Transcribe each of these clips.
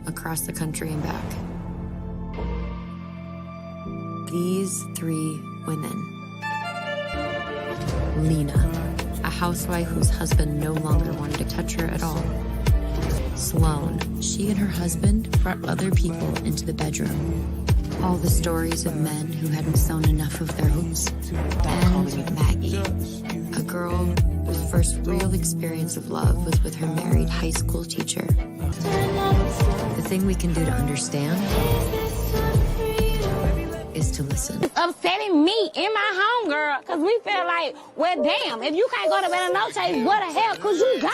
across the country and back. These three women. Lena, a housewife whose husband no longer wanted to touch her at all. Sloane, she and her husband brought other people into the bedroom. All the stories of men who hadn't sewn enough of their hopes. And Maggie, a girl whose first real experience of love was with her married high school teacher. The thing we can do to understand is to listen. Upsetting me and my homegirl, because we feel like, well, damn, if you can't go to bed no chase, what the hell could you go?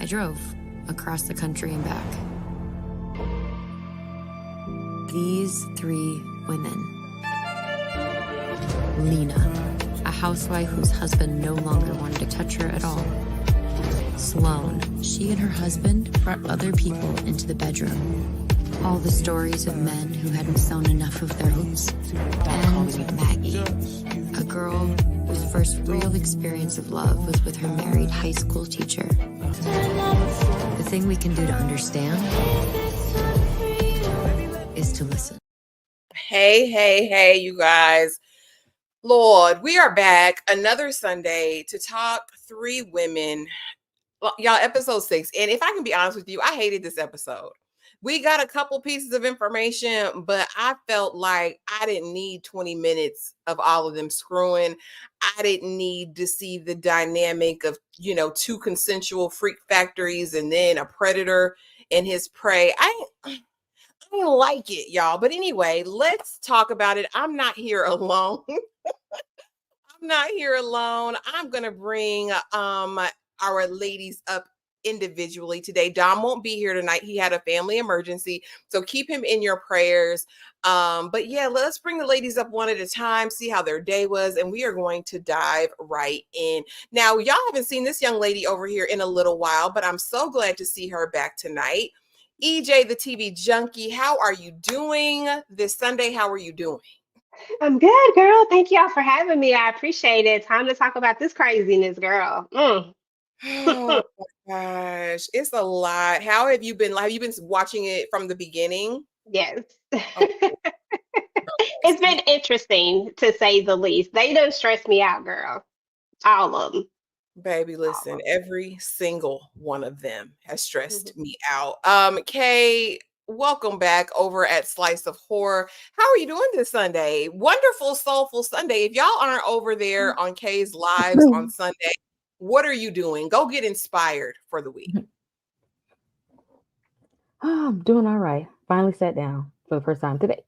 I drove across the country and back. These three women. Lena, a housewife whose husband no longer wanted to touch her at all. Sloane, she and her husband brought other people into the bedroom. All the stories of men who hadn't sewn enough of their hopes. And Maggie, a girl whose first real experience of love was with her married high school teacher. The thing we can do to understand is to listen. Hey, you guys. Lord, we are back another Sunday to talk three women. Well, y'all, episode 6. And if I can be honest with you, I hated this episode. We got a couple pieces of information, but I felt like I didn't need 20 minutes of all of them screwing. I didn't need to see the dynamic of, two consensual freak factories and then a predator and his prey. I didn't like it, y'all. But anyway, let's talk about it. I'm not here alone. I'm going to bring our ladies up individually today. Dom won't be here tonight. He had a family emergency, so keep him in your prayers. But yeah, let's bring the ladies up one at a time, see how their day was, and we are going to dive right in. Now, y'all haven't seen this young lady over here in a little while, but I'm so glad to see her back tonight. EJ, the TV junkie, how are you doing this Sunday? How are you doing? I'm good, girl. Thank y'all for having me. I appreciate it. Time to talk about this craziness, girl. Oh my gosh, it's a lot. How have you been? Have you been watching it from the beginning? Yes. Okay. It's been interesting, to say the least. They done stressed me out, girl. All of them. Baby, listen, every single one of them has stressed Mhm. me out. Kay, welcome back over at Slice of Horror. How are you doing this Sunday? Wonderful, soulful Sunday. If y'all aren't over there on Kay's lives on Sunday, what are you doing? Go get inspired for the week. Oh, I'm doing all right. Finally sat down for the first time today.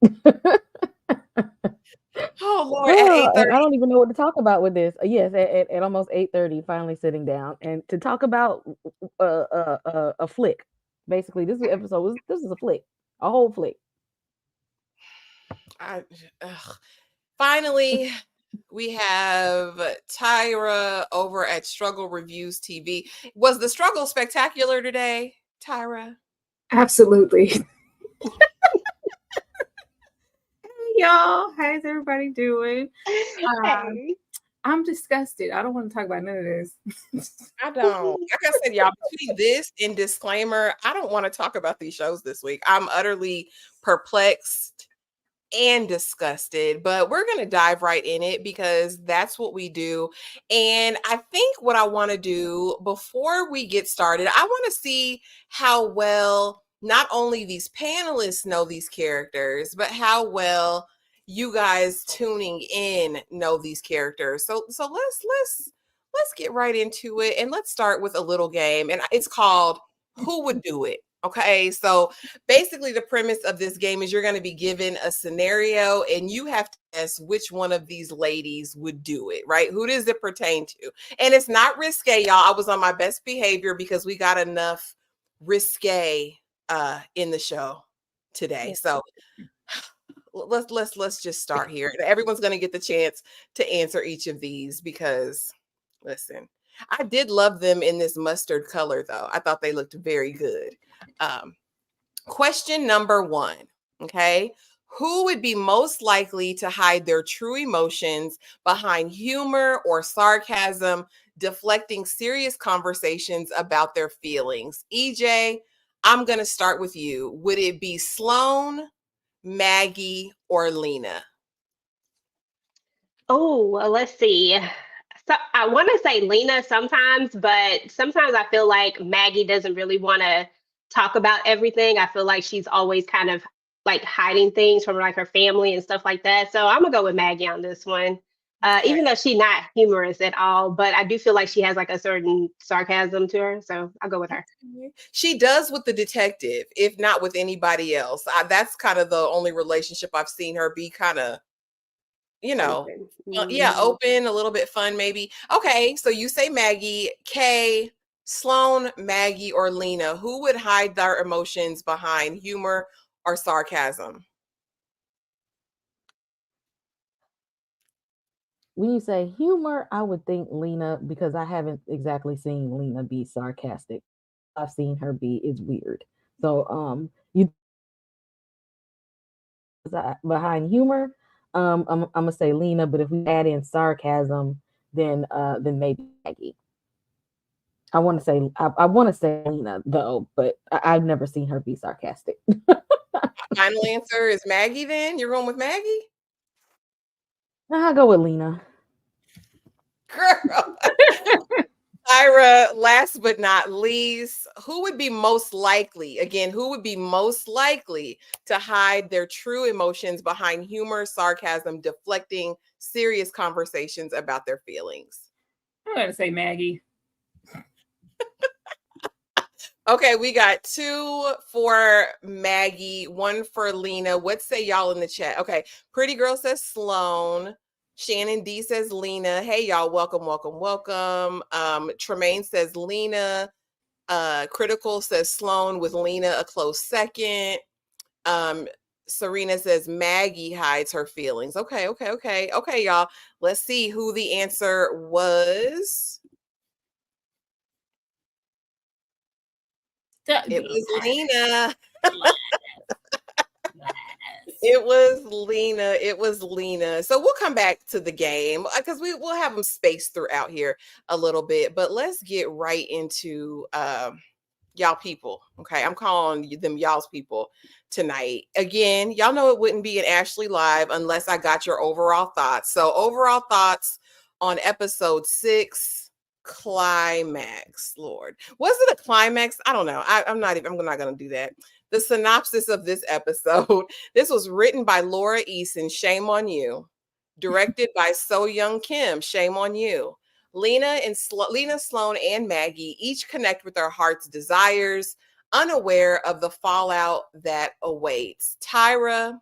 Oh Lord, at And 8:30. I don't even know what to talk about with this. Yes, at almost 8:30, finally sitting down and to talk about a flick. Basically, this is a flick, a whole flick. Finally, we have Tyra over at Struggle Reviews TV. Was the struggle spectacular today, Tyra? Absolutely. Hey, y'all. How's everybody doing? Hey. I'm disgusted. I don't want to talk about none of this. I don't. Like I said, y'all, between this and disclaimer, I don't want to talk about these shows this week. I'm utterly perplexed and disgusted, but we're going to dive right in it because that's what we do. And I think what I want to do before we get started, I want to see how well not only these panelists know these characters, but how well you guys tuning in know these characters. So let's get right into it, and let's start with a little game, and it's called Who Would Do It? Okay, so basically the premise of this game is you're going to be given a scenario and you have to guess which one of these ladies would do it, right? Who does it pertain to? And it's not risque, y'all. I was on my best behavior because we got enough risque in the show today. So let's just start here. Everyone's going to get the chance to answer each of these because Listen, I did love them in this mustard color, though. I thought they looked very good. Um, Question number 1. Okay. Who would be most likely to hide their true emotions behind humor or sarcasm, deflecting serious conversations about their feelings? EJ, I'm going to start with you. Would it be Sloan, Maggie, or Lena? Oh, well, let's see. So I want to say Lena sometimes, but sometimes I feel like Maggie doesn't really want to talk about everything. I feel like she's always kind of like hiding things from like her family and stuff like that. So I'm gonna go with Maggie on this one. Okay. Even though she's not humorous at all, but I do feel like she has like a certain sarcasm to her. So I'll go with her. She does with the detective, if not with anybody else. That's kind of the only relationship I've seen her be kind of, you know, Open. yeah, Mhm. open, a little bit fun, maybe. Okay, so you say Maggie, Kay, Sloan, Maggie, or Lena. Who would hide their emotions behind humor or sarcasm? When you say humor, I would think Lena because I haven't exactly seen Lena be sarcastic. I've seen her be is weird. So you behind humor, I'm gonna say Lena, but if we add in sarcasm, then maybe Maggie. I want to say Lena though, but I've never seen her be sarcastic. Final answer is Maggie. Then you're going with Maggie, I'll go with Lena. girl. Ira, last but not least, who would be most likely, again, who would be most likely to hide their true emotions behind humor, sarcasm, deflecting serious conversations about their feelings? I'm gonna say Maggie. Okay, we got 2 for Maggie, 1 for Lena. What say y'all in the chat? Okay, Pretty Girl says Sloan. Shannon D says Lena. Hey y'all, welcome, welcome, welcome. Tremaine says Lena. Critical says Sloan with Lena a close second. Um, Serena says Maggie hides her feelings. Okay, okay, okay. Okay, y'all. Let's see who the answer was. It was Lena. It was Lena. It was Lena. So we'll come back to the game because we'll have them spaced throughout here a little bit. But let's get right into y'all people. Okay, I'm calling them y'all's people tonight. Again, y'all know it wouldn't be an Ashley Live unless I got your overall thoughts. So overall thoughts on episode 6, climax. Lord, was it a climax? I don't know. I'm not gonna do that. The synopsis of this episode. This was written by Laura Eason. Shame on you. Directed by So Young Kim. Shame on you. Lena Sloan and Maggie each connect with their heart's desires, unaware of the fallout that awaits. Tyra,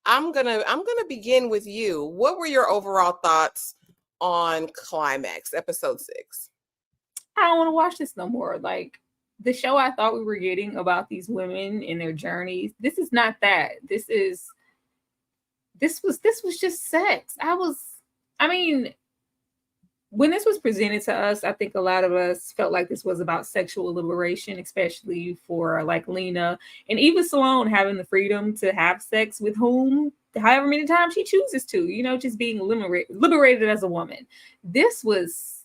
I'm gonna begin with you. What were your overall thoughts on Climax, episode 6? I don't want to watch this no more. Like the show I thought we were getting about these women and their journeys. This is not that. This was just sex. I mean, when this was presented to us, I think a lot of us felt like this was about sexual liberation, especially for like Lena and even Sloane having the freedom to have sex with whom, however many times she chooses to, just being liberated as a woman. This was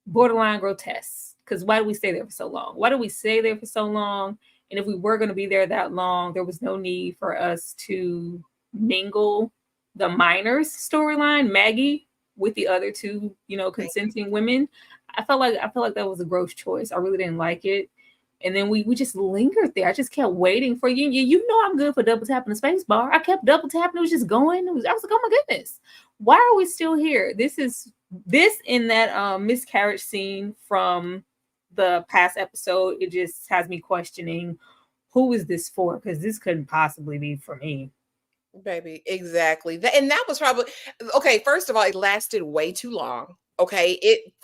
borderline grotesque because why do we stay there for so long? Why do we stay there for so long? And if we were going to be there that long, there was no need for us to mingle the minors storyline, Maggie, with the other two, consenting women. I felt like that was a gross choice. I really didn't like it. And then we just lingered there. I just kept waiting for you. You know I'm good for double tapping the space bar. I kept double tapping. It was just going. I was like, oh my goodness. Why are we still here? This in that miscarriage scene from the past episode, it just has me questioning who is this for? Because this couldn't possibly be for me. Baby, exactly. And that was probably okay. First of all, it lasted way too long. Okay,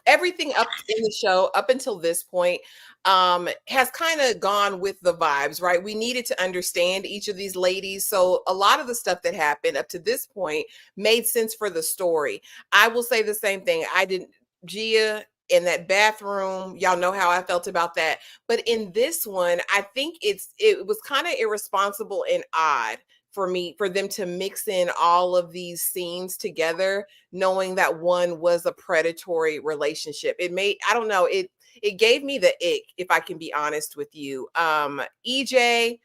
everything up in the show up until this point has kind of gone with the vibes, right? We needed to understand each of these ladies, so a lot of the stuff that happened up to this point made sense for the story. I will say the same thing. I didn't Gia in that bathroom, y'all know how I felt about that. But in this one, I think it was kind of irresponsible and odd for them to mix in all of these scenes together, knowing that one was a predatory relationship. I don't know, it gave me the ick, if I can be honest with you. EJ,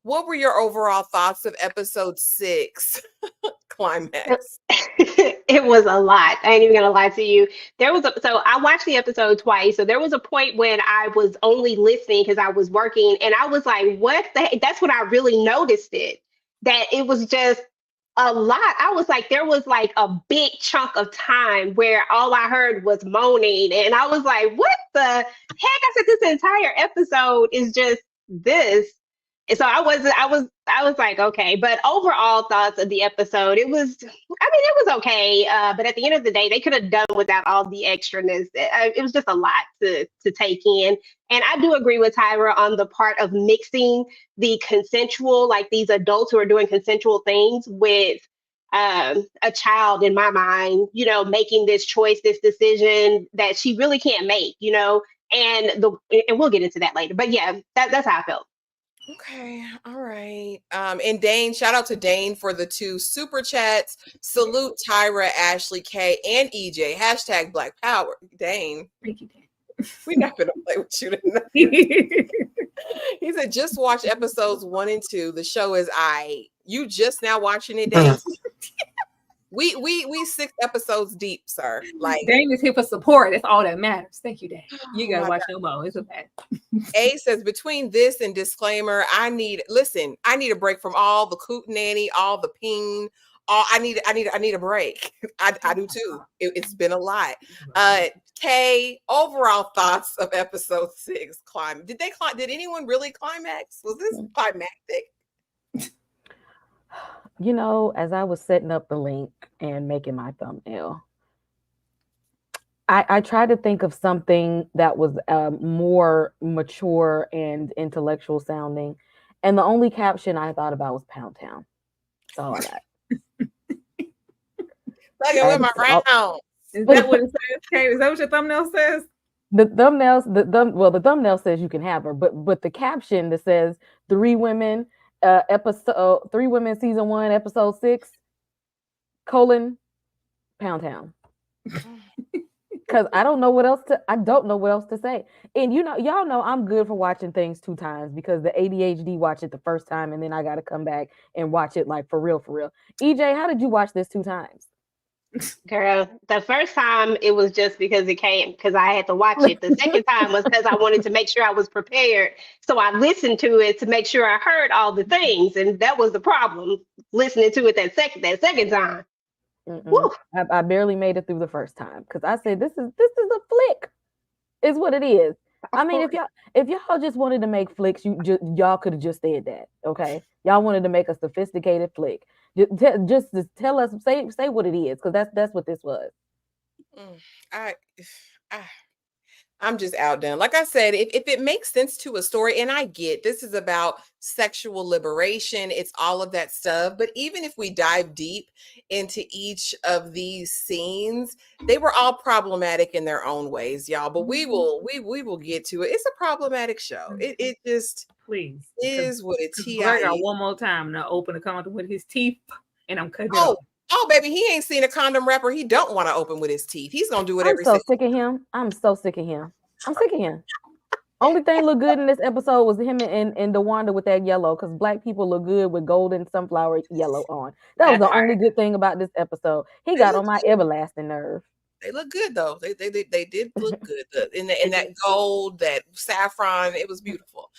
what were your overall thoughts of episode 6 climax? It was a lot. I ain't even gonna lie to you. So I watched the episode twice. So there was a point when I was only listening because I was working, and I was like, "What the heck?" That's when I really noticed it. That it was just a lot. I was like, there was like a big chunk of time where all I heard was moaning, and I was like, "What the heck?" I said, "This entire episode is just this." And so I was like, okay. But overall thoughts of the episode, it was okay. But at the end of the day, they could have done without all the extraness. It was just a lot to take in. And I do agree with Tyra on the part of mixing the consensual, like these adults who are doing consensual things with a child, in my mind, making this choice, this decision that she really can't make, and we'll get into that later. But yeah, that's how I felt. Okay, all right. And Dane, shout out to Dane for the 2 super chats. Salute Tyra, Ashley K, and EJ. Hashtag Black Power. Dane, Thank you, Dan. we're not gonna play with you tonight. He said, just watch episodes 1 and 2. The show is you just now watching it, Dane. We 6 episodes deep, sir. Like, Dane is here for support. That's all that matters. Thank you, Dane. You oh gotta my watch God. no more. It's okay. A says, between this and disclaimer, I need a break from all the Nanny, all the ping. I need a break. I do too. It's been a lot. Kay, overall thoughts of episode 6, climb. Did anyone really climax? Was this climactic? As I was setting up the link and making my thumbnail, I tried to think of something that was more mature and intellectual sounding, and the only caption I thought about was "Pound Town." That's all I got. Look at my round. Is that what it says, Kate? Is that what your thumbnail says? The thumbnail says you can have her, but the caption that says 3 women, episode 3 women, season 1, episode 6, Pound Town. Because I don't know what else to say. And y'all know I'm good for watching things 2 times because the ADHD watch it the first time and then I got to come back and watch it like for real. EJ, how did you watch this 2 times? Girl, the first time it was just because I had to watch it. The second time was because I wanted to make sure I was prepared. So I listened to it to make sure I heard all the things. And that was the problem, listening to it that second time. I barely made it through the first time because I said this is a flick, is what it is. I mean, if y'all just wanted to make flicks, y'all could have just said that, okay? Y'all wanted to make a sophisticated flick. Just tell us, say what it is, because that's what this was. I'm just outdone. Like I said, if it makes sense to a story, and I get this is about sexual liberation, it's all of that stuff. But even if we dive deep into each of these scenes, they were all problematic in their own ways, y'all. But we will get to it. It's a problematic show. It just please is what it's. I got one more time to open the condom with his teeth, and I'm cutting it off. Oh, baby, he ain't seen a condom wrapper. He don't want to open with his teeth. He's gonna do it every. I'm so sick of him. I'm sick of him. Only thing look good in this episode was him and DeWanda with that yellow, because Black people look good with golden sunflower yellow on. That was the only good thing about this episode. He got on my everlasting nerve. They look good though. They did look good in that gold, that saffron. It was beautiful.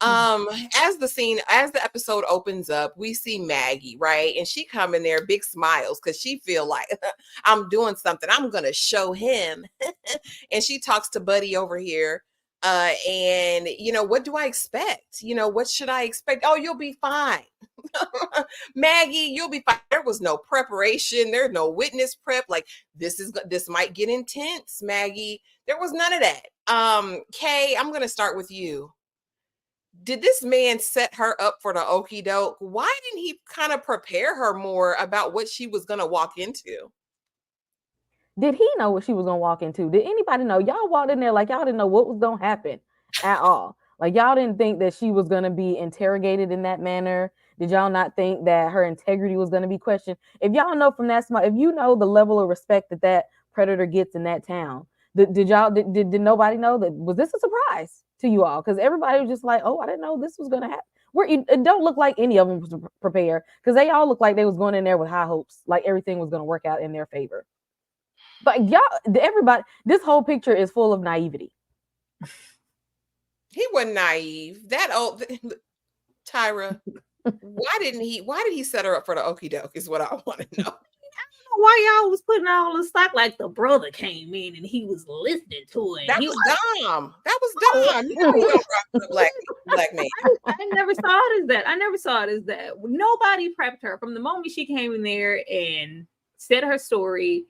As the episode opens up, we see Maggie, right? And she come in there big smiles because she feel like I'm doing something. I'm gonna show him. And she talks to Buddy over here. And what do I expect? What should I expect? Oh, you'll be fine. Maggie, you'll be fine. There was no preparation. There's no witness prep. Like, this might get intense, Maggie. There was none of that. Kay, I'm gonna start with you. Did this man set her up for the okie doke? Why didn't he kind of prepare her more about what she was gonna walk into? Did he know what she was gonna walk into? Did anybody know? Y'all walked in there like y'all didn't know what was gonna happen at all. Like y'all didn't think that she was gonna be interrogated in that manner. Did y'all not think that her integrity was gonna be questioned? If y'all know from that smart, if you know the level of respect that predator gets in that town, did nobody know that? Was this a surprise to you all? Because everybody was just like, oh, I didn't know this was gonna happen. It don't look like any of them was prepared because they all looked like they was going in there with high hopes, like everything was gonna work out in their favor. But y'all, everybody, this whole picture is full of naivety. He wasn't naive. That old Tyra, why did he set her up for the okie doke is what I want to know. Why y'all was putting all the stock like the brother came in and he was listening to it. That was dumb. That was dumb. You don't rock with a black man. I never saw it as that. Nobody prepped her from the moment she came in there and said her story.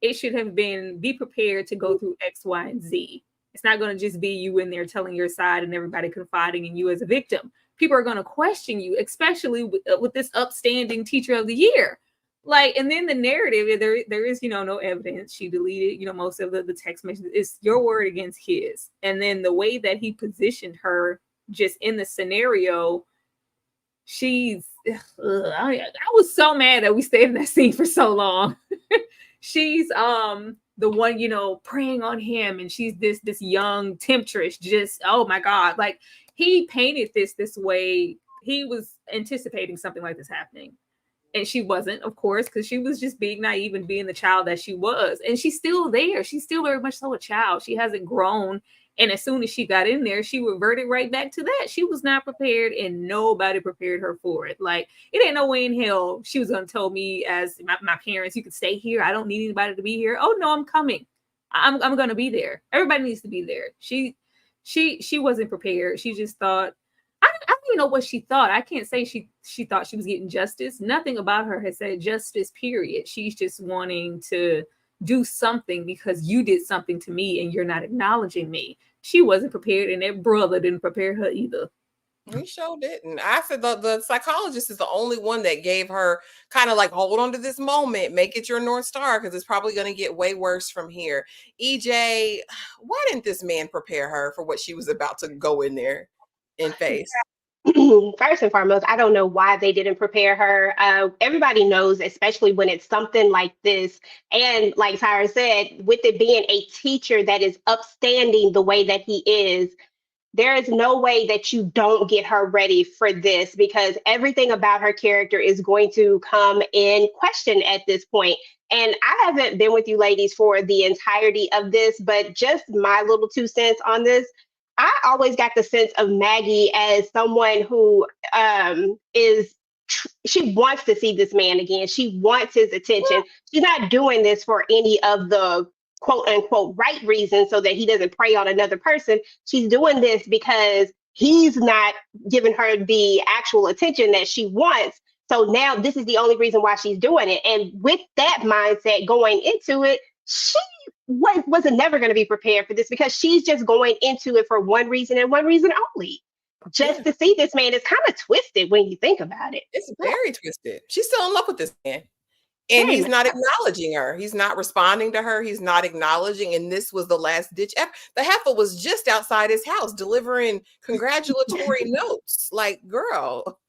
It should have been be prepared to go through X, Y, and Z. It's not going to just be you in there telling your side and everybody confiding in you as a victim. People are going to question you, especially with this upstanding teacher of the year. Like, and then the narrative, there is, no evidence. She deleted, most of the text messages. It's your word against his. And then the way that he positioned her just in the scenario, I was so mad that we stayed in that scene for so long. She's the one, preying on him, and she's this young temptress, just, oh my God. Like, he painted this way. He was anticipating something like this happening. And she wasn't, of course, because she was just being naive and being the child that she was. And she's still there. She's still very much so a child. She hasn't grown. And as soon as she got in there, she reverted right back to that. She was not prepared, and nobody prepared her for it. Like, it ain't no way in hell she was going to tell me as my parents, you can stay here. I don't need anybody to be here. Oh, no, I'm coming. I'm going to be there. Everybody needs to be there. She wasn't prepared. She just thought, I don't even know what she thought. I can't say she thought she was getting justice. Nothing about her has said justice, period. She's just wanting to do something because you did something to me and you're not acknowledging me. She wasn't prepared, and that brother didn't prepare her either. He sure didn't. I said the psychologist is the only one that gave her kind of like, hold on to this moment, make it your North Star, because it's probably going to get way worse from here. EJ, why didn't this man prepare her for what she was about to go in there and face? First and foremost, I don't know why they didn't prepare her. Everybody knows, especially when it's something like this. And like Tyra said, with it being a teacher that is upstanding the way that he is, there is no way that you don't get her ready for this, because everything about her character is going to come in question at this point. And I haven't been with you ladies for the entirety of this, but just my little 2 cents on this. I always got the sense of Maggie as someone who she wants to see this man again. She wants his attention. She's not doing this for any of the quote unquote right reasons so that he doesn't prey on another person. She's doing this because he's not giving her the actual attention that she wants. So now this is the only reason why she's doing it. And with that mindset going into it, she wasn't never going to be prepared for this, because she's just going into it for one reason and one reason only, just to see this man. It's kind of twisted when you think about it. It's very twisted. She's still in love with this man, and he's not acknowledging her. He's not responding to her. He's not acknowledging. And this was the last ditch effort. The heifer was just outside his house delivering congratulatory notes. Like, girl,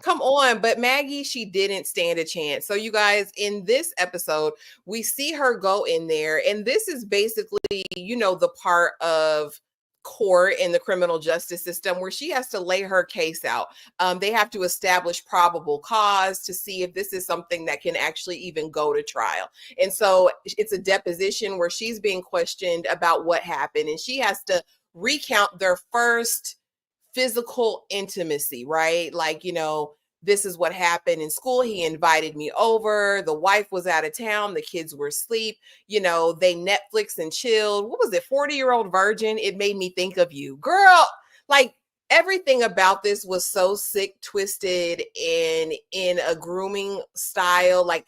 come on. But Maggie, she didn't stand a chance. So you guys, in this episode, we see her go in there, and this is basically, the part of court in the criminal justice system where she has to lay her case out. They have to establish probable cause to see if this is something that can actually even go to trial. And so it's a deposition where she's being questioned about what happened, and she has to recount their first physical intimacy, right? Like, this is what happened in school. He invited me over. The wife was out of town. The kids were asleep. You know, they Netflix and chilled. What was it? 40-year-old virgin. It made me think of you, girl. Like, everything about this was so sick, twisted, and in a grooming style. Like,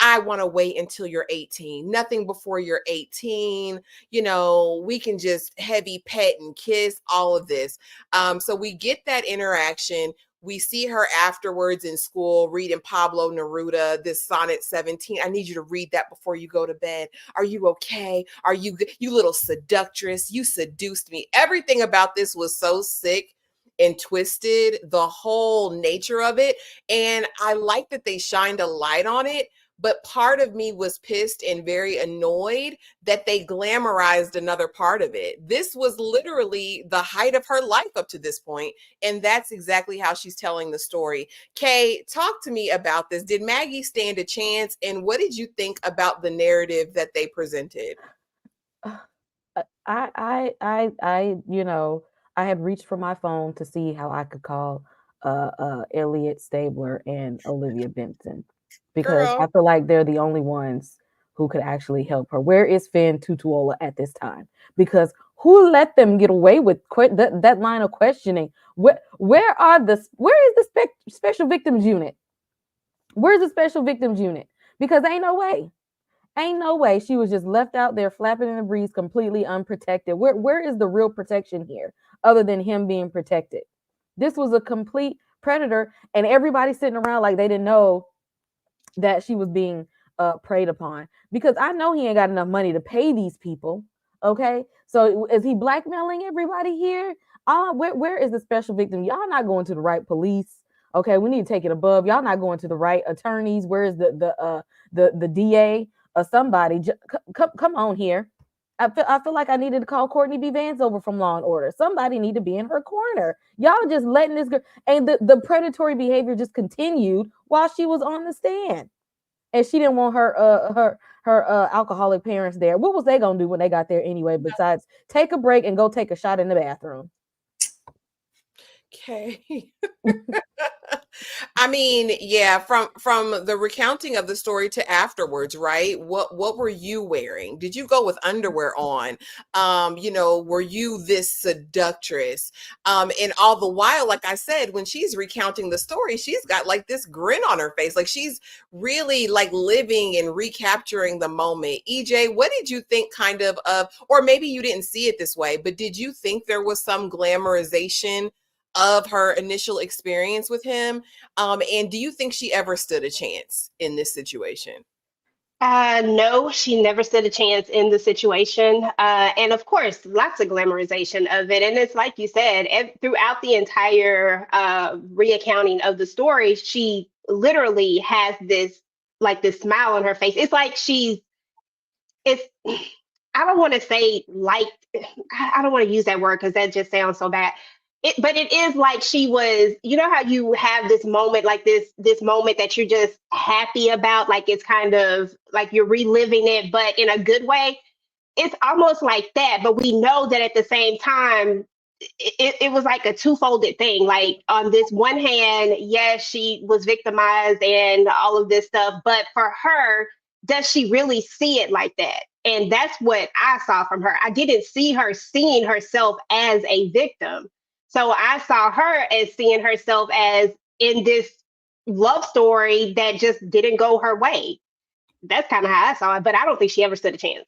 I want to wait until you're 18. Nothing before you're 18. You know, we can just heavy pet and kiss, all of this. So we get that interaction. We see her afterwards in school reading Pablo Neruda, this Sonnet 17. I need you to read that before you go to bed. Are you okay? Are you good? You little seductress? You seduced me. Everything about this was so sick and twisted, the whole nature of it. And I like that they shined a light on it. But part of me was pissed and very annoyed that they glamorized another part of it. This was literally the height of her life up to this point, and that's exactly how she's telling the story. Kay, talk to me about this. Did Maggie stand a chance, and what did you think about the narrative that they presented? You know, I had reached for my phone to see how I could call Elliot Stabler and Olivia Benson, because I Girl, feel like they're the only ones who could actually help her. Where is Finn Tutuola at this time? Because who let them get away with that line of questioning? Where is the special victims unit? Where's the special victims unit? Because ain't no way. Ain't no way she was just left out there flapping in the breeze completely unprotected. Where is the real protection here other than him being protected? This was a complete predator, and everybody sitting around like they didn't know that she was being preyed upon, because I know he ain't got enough money to pay these people. Okay, so is he blackmailing everybody here? Where is the special victim? Y'all not going to the right police. Okay, we need to take it above. Y'all not going to the right attorneys. Where is the DA or somebody? Come on here. I feel like I needed to call Courtney B. Vance over from Law and Order. Somebody need to be in her corner. Y'all just letting this girl, and the predatory behavior just continued while she was on the stand. And she didn't want her alcoholic parents there. What was they gonna do when they got there anyway? Besides take a break and go take a shot in the bathroom. okay. I mean, yeah, from the recounting of the story to afterwards, right? What were you wearing? Did you go with underwear on? You know, were you this seductress? And all the while, like I said, when she's recounting the story, she's got like this grin on her face, like she's really like living and recapturing the moment. EJ, what did you think or maybe you didn't see it this way, but did you think there was some glamorization of her initial experience with him? And do you think she ever stood a chance in this situation? No, she never stood a chance in the situation. And of course, lots of glamorization of it. And it's like you said, throughout the entire reaccounting of the story, she literally has this smile on her face. It's like it's, I don't want to say like, I don't want to use that word because that just sounds so bad. But it is like she was, you know how you have this moment, like this moment that you're just happy about, like it's kind of like you're reliving it, but in a good way. It's almost like that, but we know that at the same time, it was like a two-folded thing. Like on this one hand, yes, she was victimized and all of this stuff, but for her, does she really see it like that? And that's what I saw from her. I didn't see her seeing herself as a victim. So I saw her as seeing herself as in this love story that just didn't go her way. That's kind of how I saw it, but I don't think she ever stood a chance.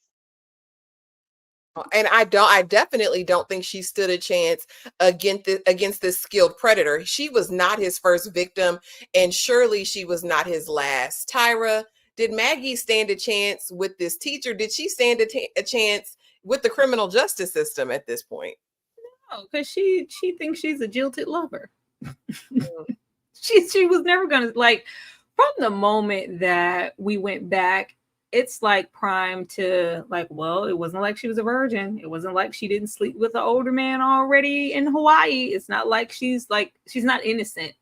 And I definitely don't think she stood a chance against this skilled predator. She was not his first victim, and surely she was not his last. Tyra, did Maggie stand a chance with this teacher? Did she stand a chance with the criminal justice system at this point? No, because she thinks she's a jilted lover. She was never gonna, like, from the moment that we went back, it's like prime to like, well, it wasn't like she was a virgin. It wasn't like she didn't sleep with an older man already in Hawaii. It's not like she's not innocent.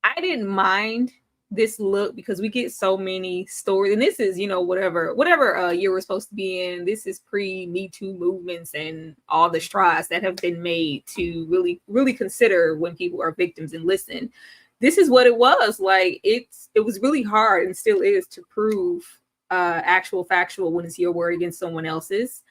I didn't mind this look because we get so many stories, and this is, you know, whatever year we're supposed to be in. This is pre Me Too movements and all the strides that have been made to really consider when people are victims and listen. this is what it was. Like it was really hard and still is to prove actual factual when it's your word against someone else's.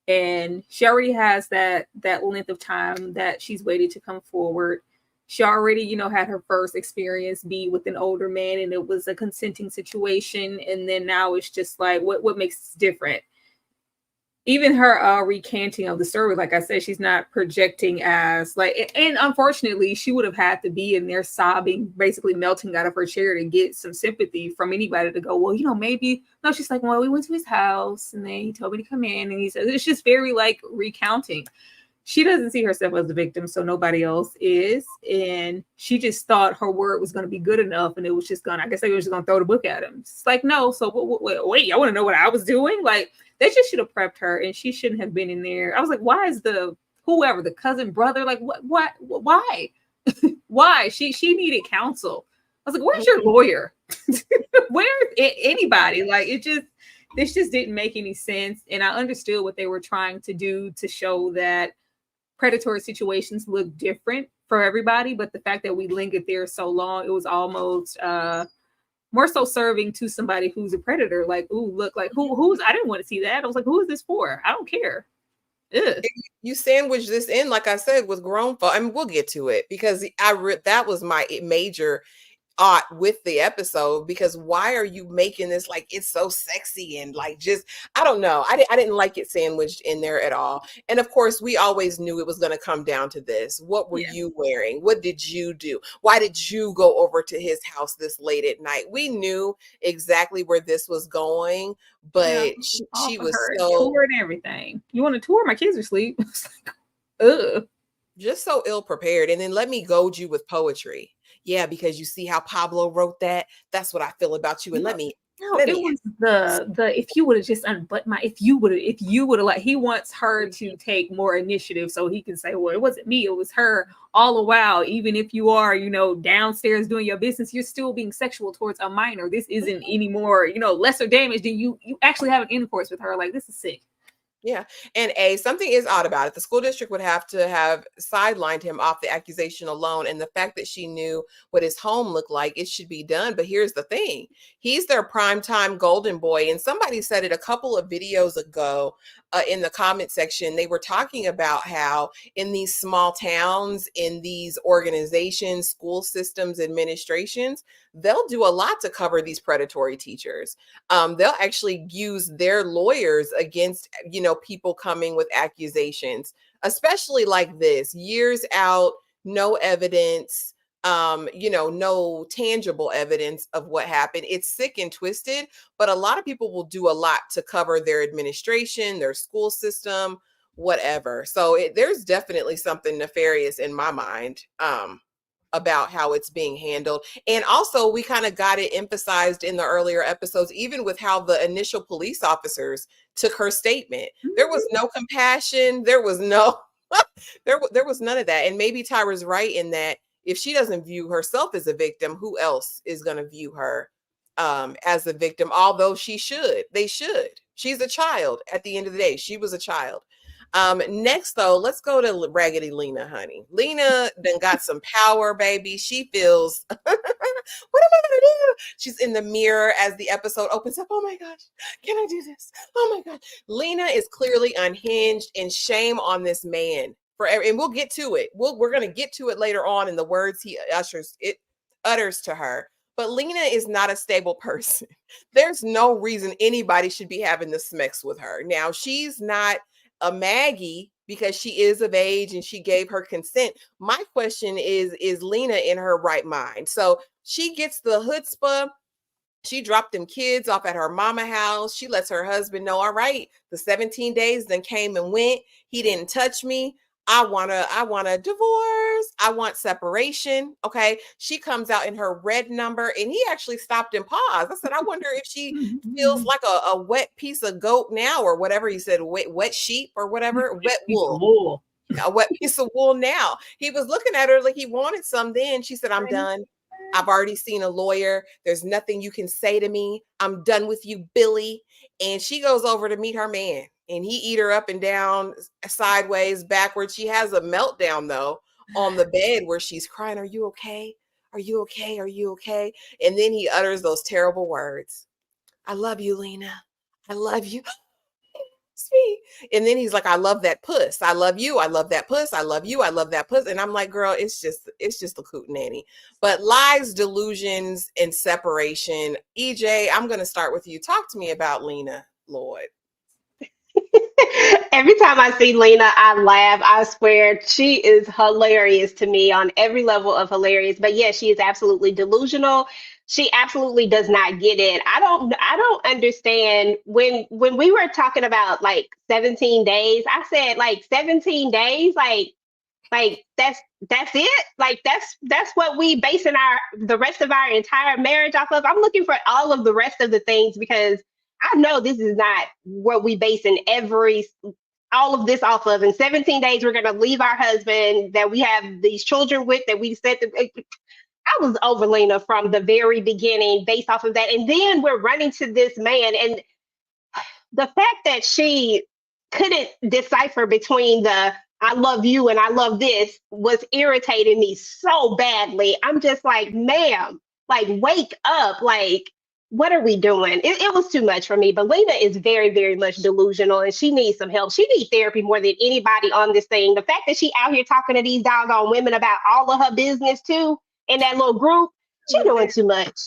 And she already has that length of time that she's waited to come forward. She already, had her first experience be with an older man, and it was a consenting situation. And then now it's just like, what makes this different? Even her recanting of the story, like I said, she's not projecting as like, and unfortunately, she would have had to be in there sobbing, basically melting out of her chair to get some sympathy from anybody to go, well, maybe. No, she's like, well, we went to his house and then he told me to come in, and he said, it's just very like recounting. She doesn't see herself as the victim, so nobody else is. And she just thought her word was going to be good enough, and it was just I guess they were just going to throw the book at him. It's like, no, so wait, I want to know what I was doing? Like, they just should have prepped her, and she shouldn't have been in there. I was like, why is the cousin, brother, like, why? Why? She needed counsel. I was like, where's your lawyer? Where's anybody? Like, this just didn't make any sense. And I understood what they were trying to do to show that predatory situations look different for everybody, but the fact that we lingered there so long, it was almost more so serving to somebody who's a predator. Like, ooh, look, like who's I didn't want to see that. I was like, who is this for? I don't care. Ugh. You sandwich this in, like I said, with grown folk. I mean, we'll get to it because that was my major with the episode, because why are you making this like it's so sexy and like, just I don't know, I didn't like it sandwiched in there at all. And of course we always knew it was going to come down to this. What were you wearing? What did you do? Why did you go over to his house this late at night? We knew exactly where this was going, but she was so tour and everything. You want to tour? My kids are asleep. Ugh. Just so ill prepared. And then let me goad you with poetry. Yeah, because you see how Pablo wrote that. That's what I feel about you. And was the if you would have just unbuttoned my if you would have like, he wants her to take more initiative so he can say, well, it wasn't me, it was her all the while. Even if you are, downstairs doing your business, you're still being sexual towards a minor. This isn't any more, lesser damage than you actually have an intercourse with her. Like, this is sick. Yeah. And something is odd about it. The school district would have to have sidelined him off the accusation alone. And the fact that she knew what his home looked like, it should be done. But here's the thing. He's their primetime golden boy. And somebody said it a couple of videos ago in the comment section. They were talking about how in these small towns, in these organizations, school systems, administrations, they'll do a lot to cover these predatory teachers. They'll actually use their lawyers against, people coming with accusations, especially like this, years out, no evidence, no tangible evidence of what happened. It's sick and twisted, but a lot of people will do a lot to cover their administration, their school system, whatever. So there's definitely something nefarious in my mind about how it's being handled. And also we kind of got it emphasized in the earlier episodes, even with how the initial police officers took her statement. There was no compassion. There was no, there was none of that. And maybe Tyra's right in that if she doesn't view herself as a victim, who else is going to view her as a victim? Although they should. She's a child at the end of the day. She was a child. Next though, let's go to Raggedy Lena, honey. Lena then got some power, baby. She feels, what am I gonna do? She's in the mirror as the episode opens up. Oh my gosh, can I do this? Oh my God. Lena is clearly unhinged, and shame on this man and we'll get to it. We're gonna get to it later on in the words he utters to her. But Lena is not a stable person. There's no reason anybody should be having the smex with her. Now, she's not a Maggie because she is of age and she gave her consent. My question is Lena in her right mind? So she gets the chutzpah. She dropped them kids off at her mama house. She lets her husband know, all right, the 17 days then came and went. He didn't touch me. I want a divorce. I want separation. Okay. She comes out in her red number, and he actually stopped and paused. I said, I wonder if she feels like a wet piece of goat now, or whatever he said, wet sheep or whatever, wet wool. A wet piece of wool now. He was looking at her like he wanted some then. She said, I'm done. I've already seen a lawyer. There's nothing you can say to me. I'm done with you, Billy. And she goes over to meet her man, and he eat her up and down, sideways, backwards. She has a meltdown though on the bed where she's crying. Are you okay? Are you okay? Are you okay? And then he utters those terrible words. I love you, Lena. I love you. Me. And then he's like, I love that puss. I love you. I love that puss. I love you. I love that puss. And I'm like, girl, it's just a coot nanny. But lies, delusions, and separation. EJ, I'm gonna start with you. Talk to me about Lena Lloyd. Every time I see Lena, I laugh. I swear she is hilarious to me on every level of hilarious. But yeah, she is absolutely delusional. She absolutely does not get it. I don't understand when we were talking about like 17 days, I said like 17 days, like that's it. Like that's what we basing the rest of our entire marriage off of. I'm looking for all of the rest of the things because I know this is not what we basing all of this off of. In 17 days, we're gonna leave our husband that we have these children with that we said. I was over Lena from the very beginning based off of that, and then we're running to this man, and the fact that she couldn't decipher between the I love you and I love this was irritating me so badly. I'm just like, ma'am, like, wake up. Like, what are we doing? It was too much for me. But Lena is very, very much delusional and she needs some help. She needs therapy more than anybody on this thing. The fact that she out here talking to these doggone women about all of her business too in that little group, she doing too much.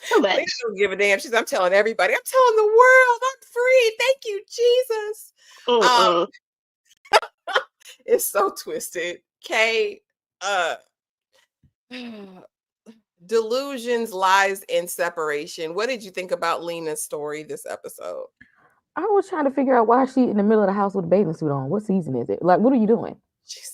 Too much. Lena don't give a damn. I'm telling everybody. I'm telling the world. I'm free. Thank you, Jesus. It's so twisted. Kay, delusions, lies, and separation. What did you think about Lena's story this episode? I was trying to figure out why she in the middle of the house with a bathing suit on. What season is it? Like, what are you doing?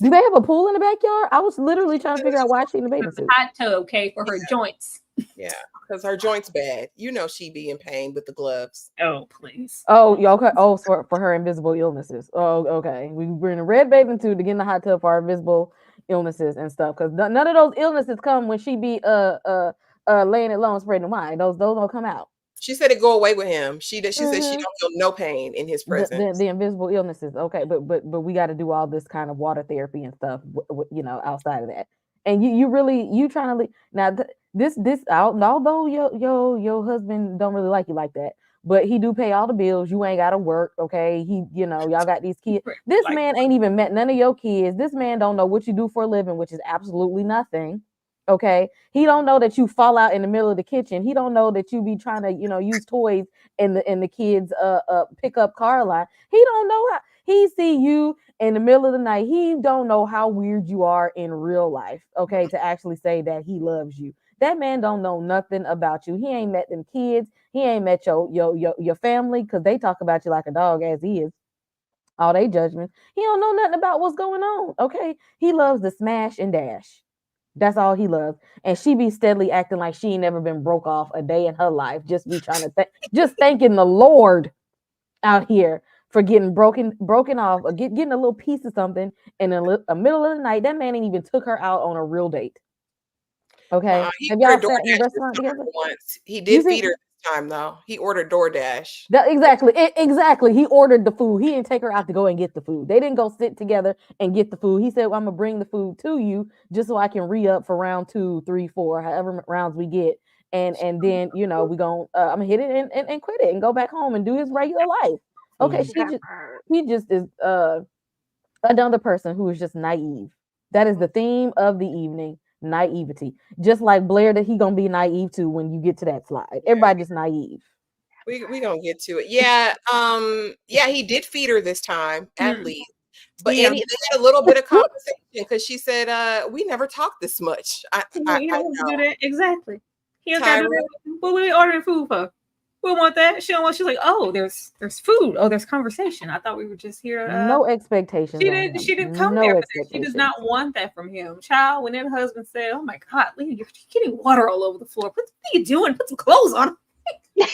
Do they have a pool in the backyard? I was literally trying to figure out why she in the bathing suit. Hot tub, okay, for her joints. Yeah, because her joints bad. You know she be in pain with the gloves. Oh, please. Oh, yeah, okay. Oh, for her invisible illnesses. Oh, okay. We're in a red bathing suit to get in the hot tub for our invisible illnesses and stuff. Because none of those illnesses come when she be laying it low and spreading the wine. Those don't come out. She said it go away with him. She said she don't feel no pain in his presence. The invisible illnesses. Okay, but we got to do all this kind of water therapy and stuff, outside of that. And you trying to now this although your husband don't really like you like that, but he do pay all the bills. You ain't got to work, okay? Y'all got these kids. This man ain't even met none of your kids. This man don't know what you do for a living, which is absolutely nothing. Okay, he don't know that you fall out in the middle of the kitchen. He don't know that you be trying to use toys in the kids pickup car line. He don't know how he see you in the middle of the night. He don't know how weird you are in real life. Okay, to actually say that he loves you. That man don't know nothing about you. He ain't met them kids. He ain't met your family because they talk about you like a dog as he is. All they judgments. He don't know nothing about what's going on. Okay, he loves to smash and dash. That's all he loves. And she be steadily acting like she ain't never been broke off a day in her life. Just be trying to just thanking the Lord out here for getting broken off or getting a little piece of something in the middle of the night. That man ain't even took her out on a real date. Okay. Have y'all sat in a restaurant together? Once. He did feed her this time though. He ordered DoorDash. Exactly. He ordered the food. He didn't take her out to go and get the food. They didn't go sit together and get the food. He said, well, I'm gonna bring the food to you just so I can re-up for round 2, 3, 4, however rounds we get. And then we gonna I'm gonna hit it and quit it and go back home and do his regular life. Okay, he just is another person who is just naive. That is the theme of the evening. Naivety, just like Blair, that he gonna be naive to when you get to that slide. Everybody just naive. We gonna get to it. Yeah, he did feed her this time at least, but and they had a little bit of conversation because she said, "We never talked this much." I do that exactly. He don't got to do that. What were they ordering food for? We want that. She don't want. She's like, oh, there's food. Oh, there's conversation. I thought we were just here. No expectations. She didn't come there for that. She does not want that from him. Child, when that husband said, "Oh my God, Lee, you're getting water all over the floor. What are you doing? Put some clothes on." He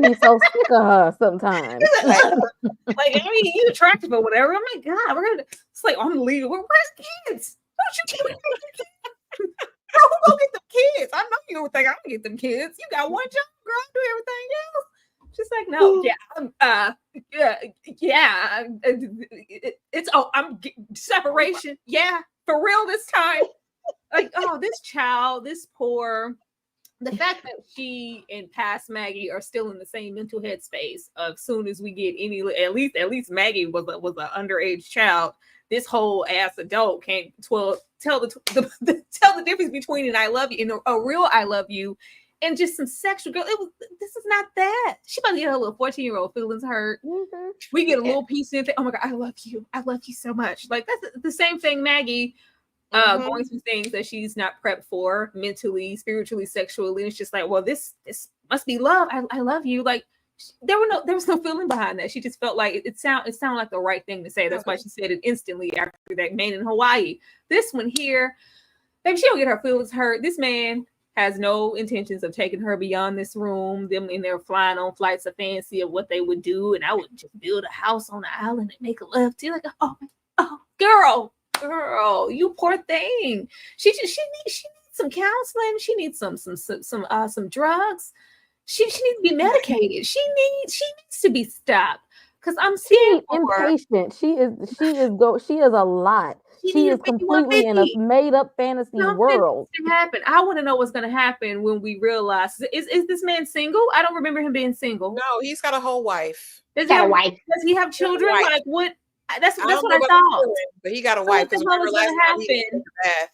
be so sick of her sometimes. Like, I mean, you attractive or whatever. Oh my God, it's like I'm leaving. Where's kids? Don't you? Girl, who gonna get them kids? I know you don't think I'm gonna get them kids. You got one job, girl. Do everything else. She's like, no, it's I'm separation. Yeah, for real this time. like, oh, this child, this poor. The fact that she and past Maggie are still in the same mental headspace of soon as we get any, at least Maggie was an underage child. This whole ass adult can't tell the difference between an I love you and a real I love you and just some sexual girl. This is not that. She about to get her little 14-year-old feelings hurt. Mm-hmm. We get a little piece in it. Oh my God, I love you so much. Like that's the same thing Maggie going through things that she's not prepped for mentally, spiritually, sexually. And it's just like, well, this must be love. I love you. Like there was no feeling behind that. She just felt like it sounded like the right thing to say. That's why she said it instantly after that man in Hawaii. This one here, maybe she don't get her feelings hurt. This man has no intentions of taking her beyond this room. Them in there flying on flights of fancy of what they would do. And I would just build a house on the island and make a love to like, oh, girl, you poor thing. She needs some counseling. She needs some drugs. She needs to be medicated. She needs to be stopped. Because I'm seeing impatient. She is a lot. She is completely in a made-up fantasy world. To happen. I want to know what's going to happen when we realize is this man single? I don't remember him being single. No, he's got a whole wife. Does he have children? Like what? That's what I thought. But he got a wife. Because what was going to happen?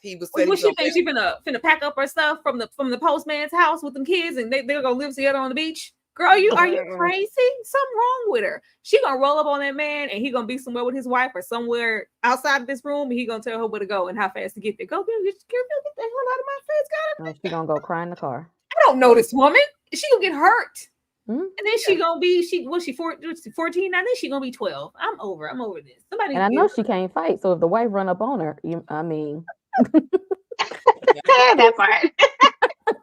He was. What she think? She finna pack up her stuff from the postman's house with them kids, and they're gonna live together on the beach. Girl, are you crazy? Something wrong with her. She gonna roll up on that man, and he gonna be somewhere with his wife or somewhere outside of this room, and he gonna tell her where to go and how fast to get there. Go get the hell out of my face, she gonna go cry in the car. I don't know this woman. She gonna get hurt. Mm-hmm. And then she gonna be 14 now. Then she gonna be 12. I'm over this. Somebody. And I know she can't fight. So if the wife run up on her, that part.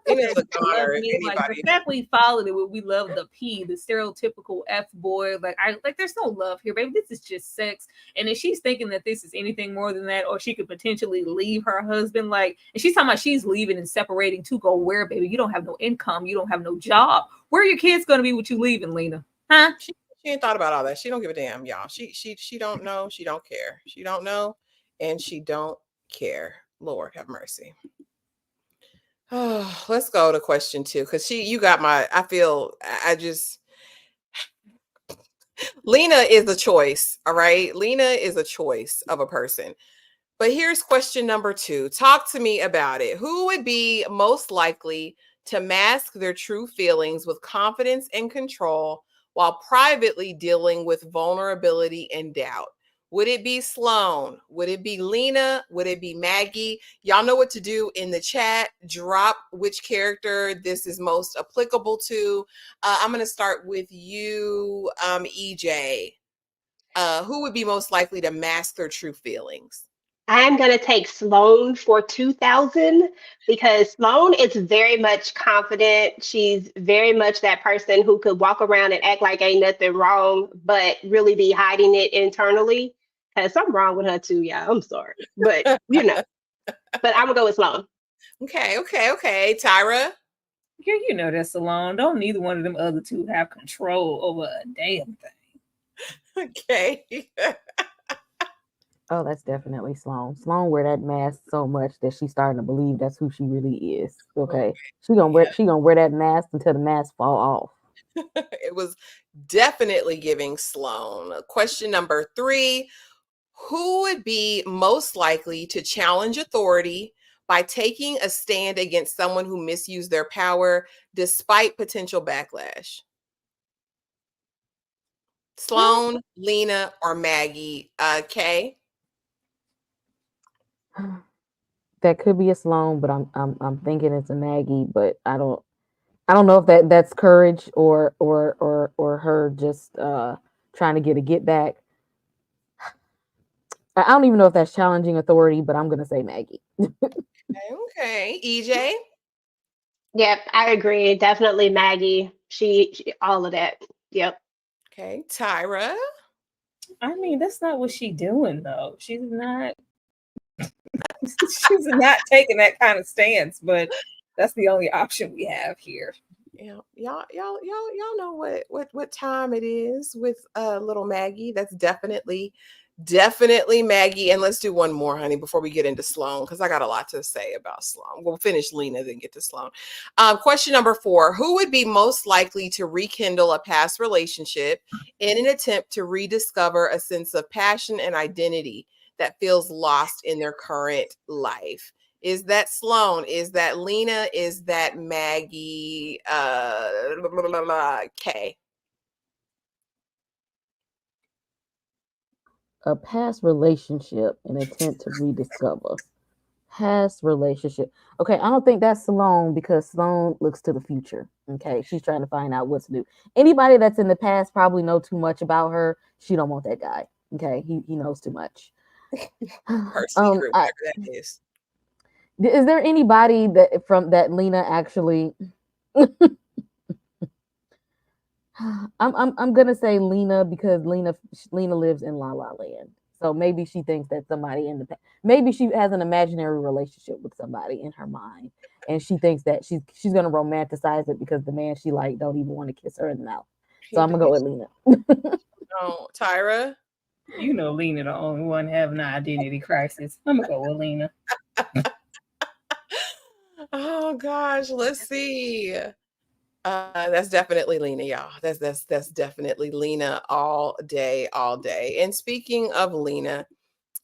It is a goner. Like the fact we followed it, we love the stereotypical F boy. Like there's no love here, baby. This is just sex. And if she's thinking that this is anything more than that, or she could potentially leave her husband, and she's talking about she's leaving and separating to go where, baby? You don't have no income, you don't have no job. Where are your kids gonna be with you leaving, Lena? Huh? She ain't thought about all that. She don't give a damn, y'all. She don't know. She don't care. She don't know, and she don't care. Lord have mercy. Oh, let's go to question 2 because you got my. Lena is a choice, all right. Lena is a choice of a person. But here's question number 2. Talk to me about it. Who would be most likely to mask their true feelings with confidence and control while privately dealing with vulnerability and doubt? Would it be Sloan? Would it be Lena? Would it be Maggie? Y'all know what to do in the chat. Drop which character this is most applicable to. I'm going to start with you, EJ. Who would be most likely to mask their true feelings? I'm going to take Sloan for 2000 because Sloan is very much confident. She's very much that person who could walk around and act like ain't nothing wrong, but really be hiding it internally. Has something wrong with her too, y'all. I'm sorry. But, But I'm going to go with Sloan. Okay. Tyra? Yeah, that's Sloan. Don't neither one of them other two have control over a damn thing. Okay. Oh, that's definitely Sloan. Sloan wear that mask so much that she's starting to believe that's who she really is. Okay. She gonna wear that mask until the mask fall off. It was definitely giving Sloan. Question number 3. Who would be most likely to challenge authority by taking a stand against someone who misused their power despite potential backlash? Sloan, Lena, or Maggie? Kay? That could be a Sloan, but I'm thinking it's a Maggie, but I don't know if that's courage or her just trying to get a get back. I don't even know if that's challenging authority, but I'm gonna say Maggie. Okay. EJ? Yep, I agree. Definitely Maggie. She all of that. Yep. Okay. Tyra? I mean, that's not what she's doing though. She's not taking that kind of stance, but that's the only option we have here. Yeah, y'all know what time it is with little Maggie. That's definitely Definitely Maggie. And let's do one more, honey, before we get into Sloan, because I got a lot to say about Sloan. We'll finish Lena, then get to Sloan. Question number 4. Who would be most likely to rekindle a past relationship in an attempt to rediscover a sense of passion and identity that feels lost in their current life? Is that Sloan? Is that Lena? Is that Maggie? Kay. A past relationship, an attempt to rediscover. Past relationship. Okay, I don't think that's Sloan because Sloan looks to the future. Okay, she's trying to find out what's new. Anybody that's in the past probably know too much about her. She don't want that guy. Okay, he knows too much. Her secret, whatever that is. Is there anybody that from that Lena actually? I'm gonna say Lena because Lena lives in La La Land. So maybe she thinks that somebody in the past, maybe she has an imaginary relationship with somebody in her mind, and she thinks that she's gonna romanticize it because the man she like don't even want to kiss her in the mouth. So I'm gonna go with Lena. Oh, Tyra. You know, Lena, the only one having an identity crisis. I'm gonna go with Lena. Oh gosh, let's see. That's definitely Lena, y'all. That's definitely Lena all day, all day. And speaking of Lena,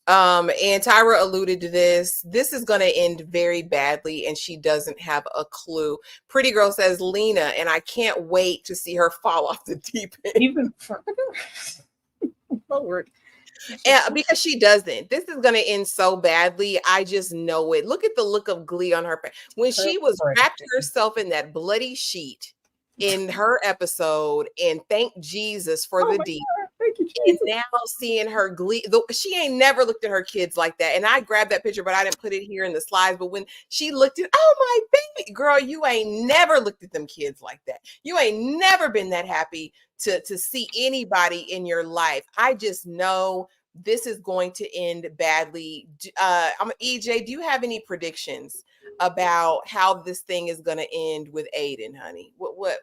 and Tyra alluded to this. This is gonna end very badly, and she doesn't have a clue. Pretty Girl says Lena, and I can't wait to see her fall off the deep end. Even further. Lord. Yeah, because she doesn't. This is going to end so badly. I just know it. Look at the look of glee on her face. When she was wrapped herself in that bloody sheet in her episode and thank Jesus for the deed. And now seeing her glee, she ain't never looked at her kids like that. And I grabbed that picture, but I didn't put it here in the slides. But when she looked at, oh my baby girl, you ain't never looked at them kids like that. You ain't never been that happy to see anybody in your life. I just know this is going to end badly. EJ, do you have any predictions about how this thing is going to end with Aiden, honey? What?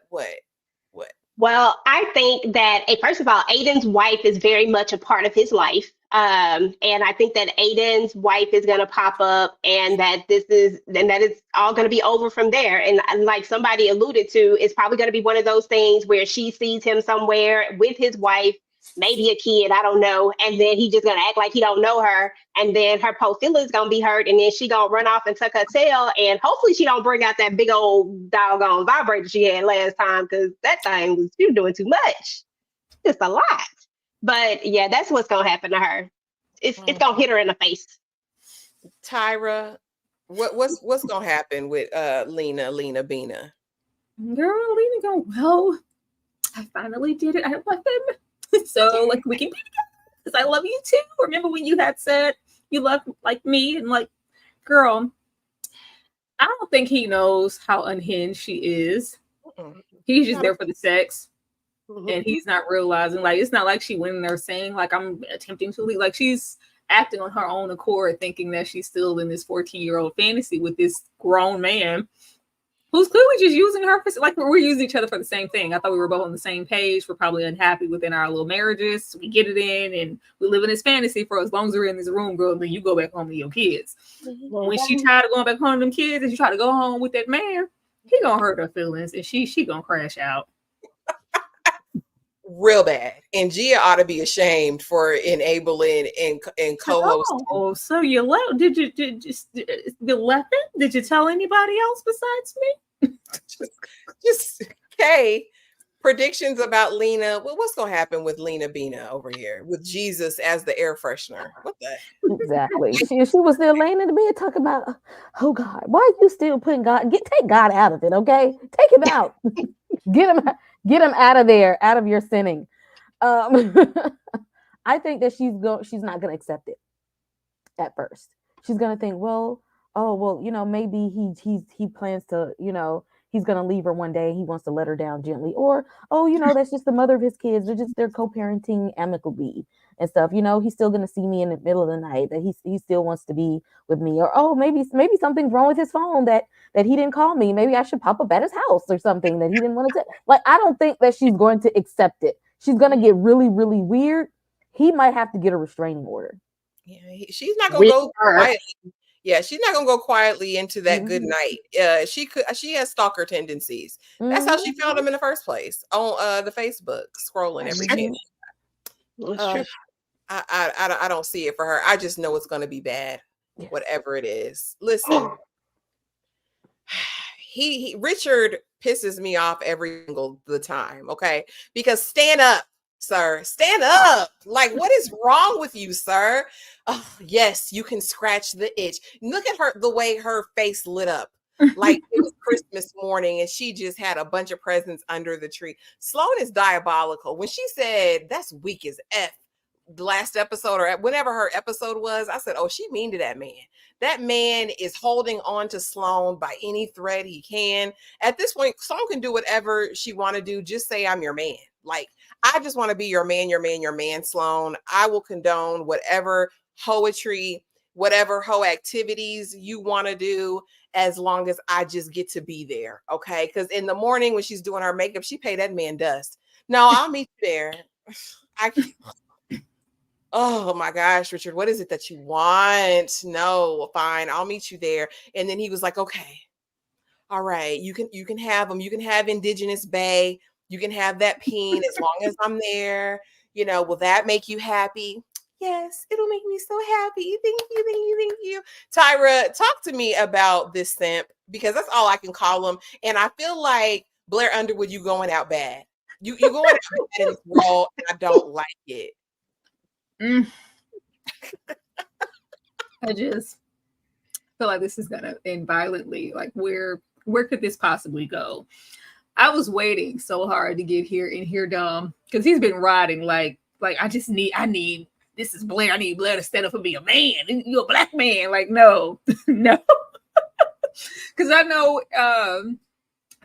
Well, I think that first of all, Aiden's wife is very much a part of his life. And I think that Aiden's wife is going to pop up and that it's all going to be over from there. And like somebody alluded to, it's probably going to be one of those things where she sees him somewhere with his wife, maybe a kid, I don't know. And then he just going to act like he don't know her. And then her poor feelings going to be hurt. And then she going to run off and tuck her tail. And hopefully she don't bring out that big old doggone vibrator she had last time. Cause that thing was, you doing too much. Just a lot. But yeah, that's what's going to happen to her. It's going to hit her in the face. Tyra, what's going to happen with Lena Bina? Girl, Lena go, well, I finally did it. I love him. So like we can be together because I love you too. Remember when you had said you love like me and like, girl, I don't think he knows how unhinged she is. He's just there for the sex. And he's not realizing, like, it's not like she went in there saying, like, I'm attempting to leave. Like, she's acting on her own accord, thinking that she's still in this 14-year-old fantasy with this grown man who's clearly just using her for, like, we're using each other for the same thing. I thought we were both on the same page. We're probably unhappy within our little marriages. So we get it in, and we live in this fantasy for as long as we're in this room, girl, then you go back home to your kids. When she tired of going back home to them kids, and she try to go home with that man, he gonna hurt her feelings, and she gonna crash out. Real bad. And Gia ought to be ashamed for enabling and co-hosting. Oh, so you left? Did you left it? Did you tell anybody else besides me? just Kay, predictions about Lena. Well, what's gonna happen with Lena Bina over here with Jesus as the air freshener? What the? Exactly. She was still laying in the bed talking about, oh God, why are you still putting God? Take God out of it, okay? Take him out. Get him out of there, out of your sinning. I think that she's not gonna accept it at first. She's gonna think, maybe he plans to, he's gonna leave her one day. He wants to let her down gently, or that's just the mother of his kids. They're co-parenting amicably and stuff. He's still gonna see me in the middle of the night. That he still wants to be with me, or maybe something's wrong with his phone that he didn't call me. Maybe I should pop up at his house or something that he didn't want to. Like, I don't think that she's going to accept it. She's gonna get really, really weird, he might have to get a restraining order. Yeah, she's not gonna go Her. quietly. Yeah, she's not gonna go quietly into that good Mhm. night. She has stalker tendencies. That's how she found him in the first place on the Facebook, scrolling every Mhm. chance. That's Uh, true. I don't see it for her. I just know it's gonna be bad, Yes. whatever it is. Listen, he Richard pisses me off every single the time. Okay, because stand up, sir, stand up. Like, what is wrong with you, sir? Oh, yes, you can scratch the itch. Look at her, the way her face lit up. Like it was Christmas morning and she just had a bunch of presents under the tree. Sloan is diabolical. When she said that's weak as F the last episode or whenever her episode was, I said, oh, she mean to that man. That man is holding on to Sloan by any thread he can. At this point, Sloan can do whatever she want to do. Just say I'm your man. Like, I just want to be your man, your man, your man, Sloan. I will condone whatever poetry, whatever hoe activities you want to do, as long as I just get to be there. Okay. Because in the morning when she's doing her makeup, she paid that man dust. No, I'll meet you there. I Oh my gosh, Richard, what is it that you want? No, fine, I'll meet you there. And then he was like, okay, all right, you can have them. You can have Indigenous Bay. You can have that peen as long as I'm there. Will that make you happy? Yes, it'll make me so happy. Thank you, thank you, thank you. Tyra, talk to me about this simp because that's all I can call him. And I feel like Blair Underwood, you going out bad. You going out bad in this role, and I don't like it. I just feel like this is gonna end violently. Like, where could this possibly go? I was waiting so hard to get here and hear Dom because he's been riding like I need this is Blair. I need Blair to stand up and be a man. And you're a black man. Like, no, no. Because I know I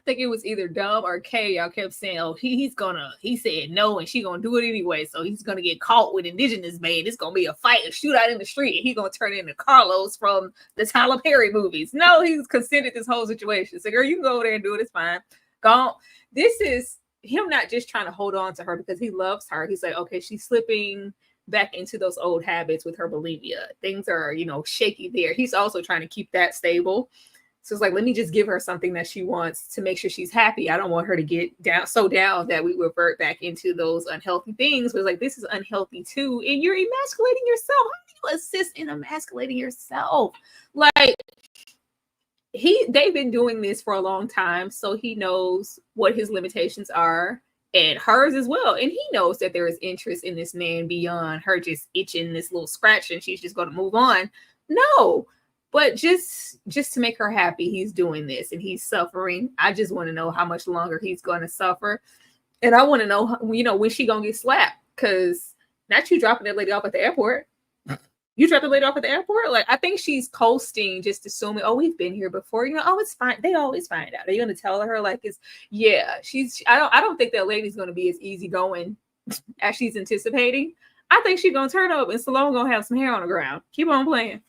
think it was either Dom or Kay. Y'all kept saying, oh, he said no, and she gonna do it anyway. So he's gonna get caught with Indigenous man. It's gonna be a fight, a shootout in the street, and he's gonna turn into Carlos from the Tyler Perry movies. No, he's consented this whole situation. So girl, you can go over there and do it, it's fine. Gone. This is him not just trying to hold on to her because he loves her. He's like, okay, she's slipping back into those old habits with her bulimia. Things are, shaky there. He's also trying to keep that stable. So it's like, let me just give her something that she wants to make sure she's happy. I don't want her to get so down that we revert back into those unhealthy things. But it's like, this is unhealthy too. And you're emasculating yourself. How do you assist in emasculating yourself? Like, they've been doing this for a long time. So he knows what his limitations are and hers as well. And he knows that there is interest in this man beyond her just itching this little scratch and she's just going to move on. No. But just to make her happy, he's doing this and he's suffering. I just want to know how much longer he's going to suffer. And I want to know, when she going to get slapped. Because not you dropping that lady off at the airport. You dropped the lady off at the airport? Like, I think she's coasting, just assuming, oh, we've been here before. Oh, it's fine. They always find out. Are you going to tell her? Like, I don't think that lady's going to be as easygoing as she's anticipating. I think she's going to turn up and Stallone going to have some hair on the ground. Keep on playing.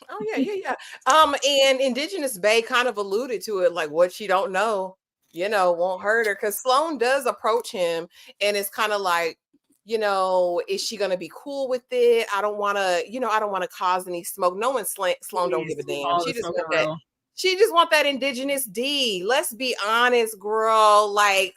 Oh yeah. And Indigenous Bay kind of alluded to it, like what she don't know, won't hurt her. Because Sloan does approach him, and it's kind of like, is she gonna be cool with it? I don't want to cause any smoke. No one Sloan don't give a damn. She just want that. She just want that Indigenous D. Let's be honest, girl. Like,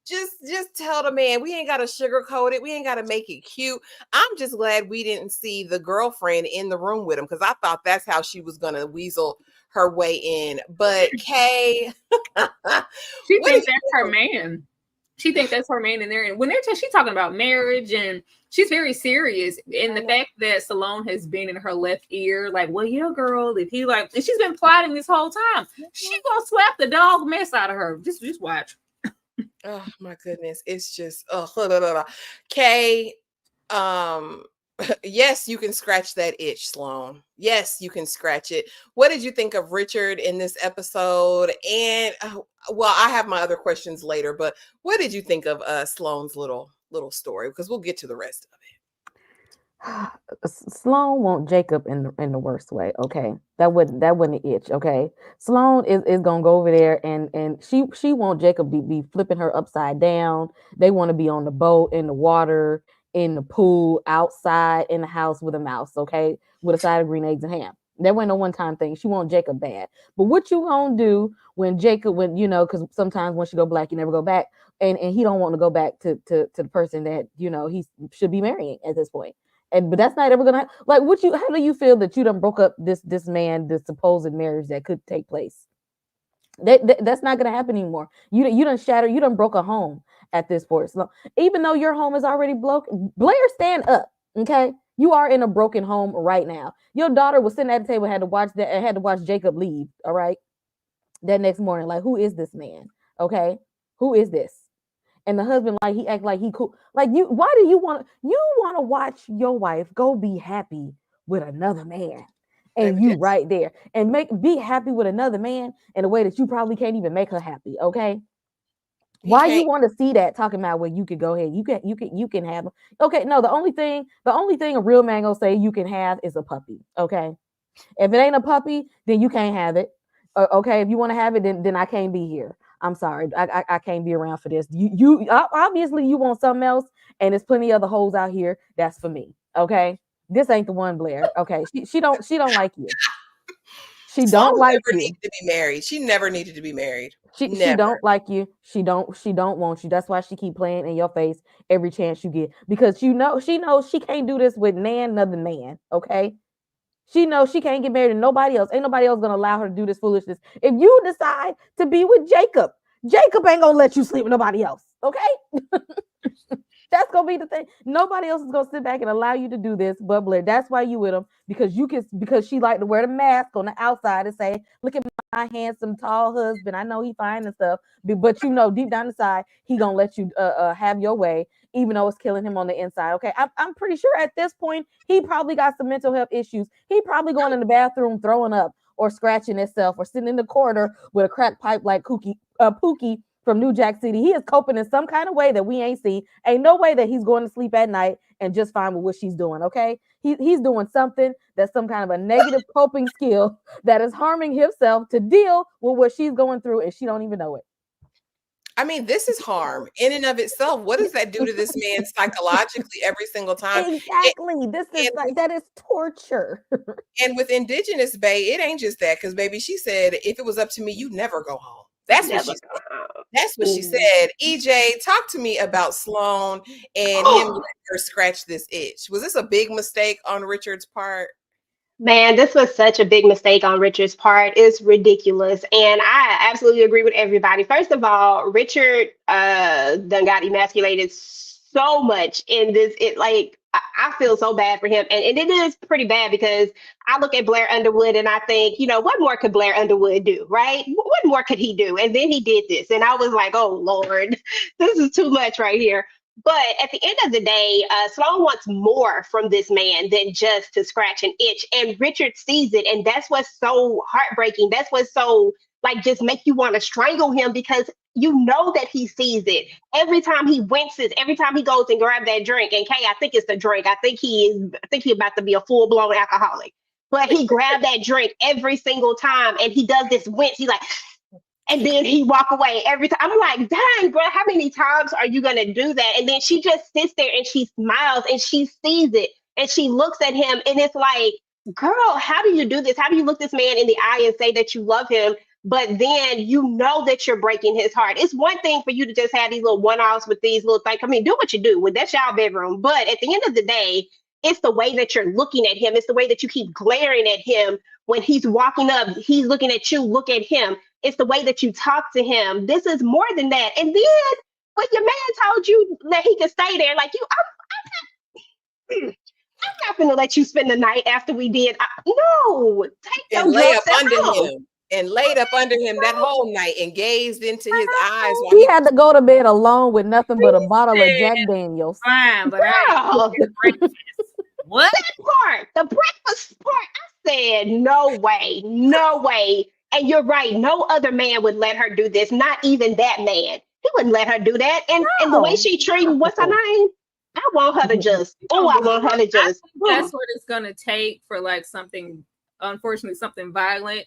just tell the man we ain't got to sugarcoat it. We ain't got to make it cute. I'm just glad we didn't see the girlfriend in the room with him because I thought that's how she was going to weasel her way in. But Kay, she thinks that's her man. She thinks that's her man in there. And when she's talking about marriage and she's very serious. And the fact that Stallone has been in her left ear, like, well, yeah, girl, if he and she's been plotting this whole time. She gonna slap the dog mess out of her. Just watch. Oh my goodness, it's just Kay, yes, you can scratch that itch, Sloan. Yes, you can scratch it. What did you think of Richard in this episode? And well, I have my other questions later, but what did you think of Sloan's little story? Because we'll get to the rest of it. Sloan want Jacob in the worst way. Okay, that wouldn't itch. Okay, Sloan is gonna go over there and she want Jacob to be flipping her upside down. They want to be on the boat in the water, in the pool, outside, in the house with a mouse, okay, with a side of green eggs and ham. That wasn't a one-time thing. She want Jacob bad. But what you gonna do when Jacob, when because sometimes once you go black, you never go back, and he don't want to go back to the person that he should be marrying at this point. But that's not ever gonna like. How do you feel that you done broke up this man, this supposed marriage that could take place? That's not gonna happen anymore. You done shattered. You done broke a home at this point. So even though your home is already broken, Blair, stand up. Okay, you are in a broken home right now. Your daughter was sitting at the table, had to watch Jacob leave. All right, that next morning, like, who is this man? Okay, who is this? And the husband, like, he act like he cool. Like, why do you want to watch your wife go be happy with another man? And Baby, you right there and be happy with another man in a way that you probably can't even make her happy. Okay. Why you want to see that talking about where you could go ahead? You can have them. Okay. No, the only thing a real man gonna say you can have is a puppy. Okay. If it ain't a puppy, then you can't have it. Okay. If you want to have it, then I can't be here. I'm sorry. I can't be around for this. You obviously you want something else, and there's plenty of other hoes out here. That's for me. Okay. This ain't the one, Blair. Okay. She don't like you. She don't like you. Needed to be married. She never needed to be married. She don't like you. She don't want you. That's why she keep playing in your face every chance you get, because she knows she can't do this with another man. Okay. She knows she can't get married to nobody else. Ain't nobody else gonna allow her to do this foolishness. If you decide to be with Jacob ain't gonna let you sleep with nobody else. Okay. That's gonna be the thing. Nobody else is gonna sit back and allow you to do this, but Blair. That's why you with him, because she like to wear the mask on the outside and say, "Look at my handsome, tall husband. I know he fine and stuff." But deep down inside, he gonna let you have your way, even though it's killing him on the inside. Okay, I'm pretty sure at this point he probably got some mental health issues. He probably going in the bathroom throwing up or scratching himself or sitting in the corner with a crack pipe like Pookie from New Jack City. He is coping in some kind of way that we ain't see. Ain't no way that he's going to sleep at night and just fine with what she's doing. Okay, he's doing something that's some kind of a negative coping skill that is harming himself to deal with what she's going through, and she don't even know it. I mean, this is harm in and of itself. What does that do to this man psychologically every single time? Exactly. That is torture. And with Indigenous Bay, it ain't just that, because baby, she said, if it was up to me, you'd never go home. That's what she said. That's what she said. EJ, talk to me about Sloan and him letting her scratch this itch. Was this a big mistake on Richard's part? Man, this was such a big mistake on Richard's part. It's ridiculous. And I absolutely agree with everybody. First of all, Richard done got emasculated so much in this. I feel so bad for him. And it is pretty bad, because I look at Blair Underwood and I think, what more could Blair Underwood do, right? What more could he do? And then he did this. And I was like, oh, Lord, this is too much right here. But at the end of the day, Sloan wants more from this man than just to scratch an itch. And Richard sees it. And that's what's so heartbreaking. That's what's so, just make you want to strangle him, because you know that he sees it. Every time he winces, every time he goes and grabs that drink. And Kay, I think it's the drink. I think he about to be a full-blown alcoholic. But he grabbed that drink every single time. And he does this wince. He's like, and then he walk away every time. I'm like, dang, bro, how many times are you going to do that? And then she just sits there and she smiles and she sees it and she looks at him. And it's like, girl, how do you do this? How do you look this man in the eye and say that you love him, but then you know that you're breaking his heart? It's one thing for you to just have these little one-offs with these little things. I mean, do what you do. Well, that's y'all bedroom. But at the end of the day, it's the way that you're looking at him. It's the way that you keep glaring at him when he's walking up. He's looking at you. Look at him. It's the way that you talk to him. This is more than that. And then when your man told you that he could stay there, like, I'm not going to let you spend the night after we did. No, take and lay up under him. And laid up under him that whole night and gazed into his eyes. While he had to go to bed alone with nothing but a bottle of Jack Daniels. Fine, but what? That part, the breakfast part, I said, no way, no way. And you're right. No other man would let her do this. Not even that man. He wouldn't let her do that. And the way she treated, what's her name? I want her to just. I want her to just. That's what it's gonna take for something, unfortunately, something violent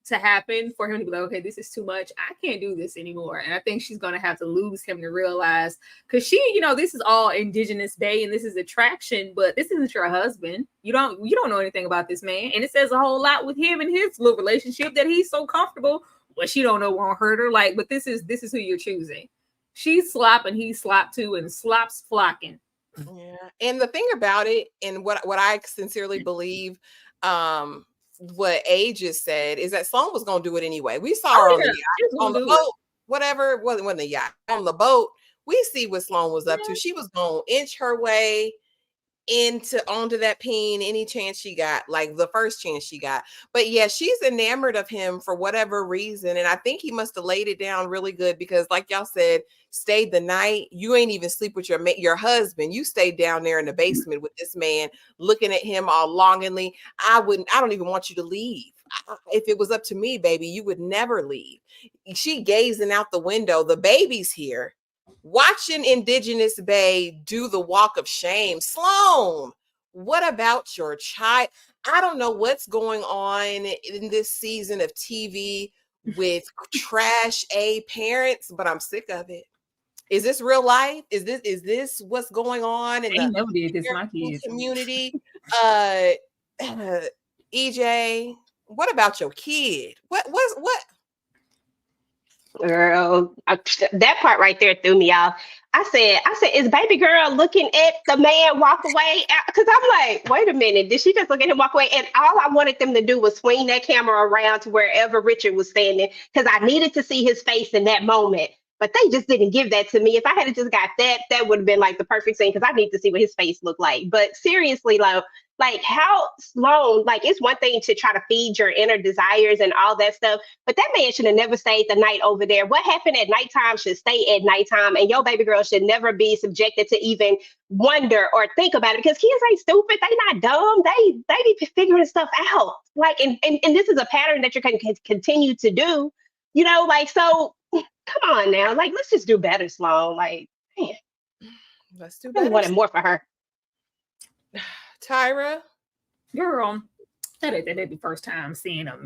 to happen for him to be like, okay, this is too much. I can't do this anymore. And I think she's going to have to lose him to realize, because she, this is all Indigenous Bay and this is attraction, but this isn't your husband. You don't know anything about this man. And it says a whole lot with him and his little relationship that he's so comfortable. Well, she don't know won't hurt her. Like, but this is who you're choosing. She's slopping, he's slop too, and slop's flocking. Yeah. And the thing about it, and what I sincerely believe, what A just said, is that Sloan was going to do it anyway. We saw her on the yacht, on the boat, whatever. It wasn't the yacht, on the boat. We see what Sloan was up to. She was going to inch her way onto that peen any chance she got, like the first chance she got. But yeah, she's enamored of him for whatever reason, and I think he must have laid it down really good, because like y'all said, stayed the night. You ain't even sleep with your husband. You stayed down there in the basement with this man, looking at him all longingly. I don't even want you to leave. If it was up to me, baby, you would never leave. She gazing out the window. The baby's here, watching Indigenous Bay do the walk of shame. Sloan, what about your child? I don't know what's going on in this season of TV with trash A parents, but I'm sick of it. Is this real life? Is this what's going on in the community? EJ, what about your kid? What? Girl, that part right there threw me off. I said, is baby girl looking at the man walk away? Because I'm like, wait a minute, did she just look at him walk away? And all I wanted them to do was swing that camera around to wherever Richard was standing, because I needed to see his face in that moment. But they just didn't give that to me. If I had just got that would have been like the perfect scene, because I need to see what his face looked like. But seriously, like how Sloan, like, it's one thing to try to feed your inner desires and all that stuff, but that man should have never stayed the night over there. What happened at nighttime should stay at nighttime, and your baby girl should never be subjected to even wonder or think about it, because kids ain't stupid. They not dumb. They be figuring stuff out. Like, and this is a pattern that you're going to continue to do, like, so come on now. Like, let's just do better, Sloan. Like, man, let's do better. I wanted more for her. Tyra, girl, that ain't the first time seeing a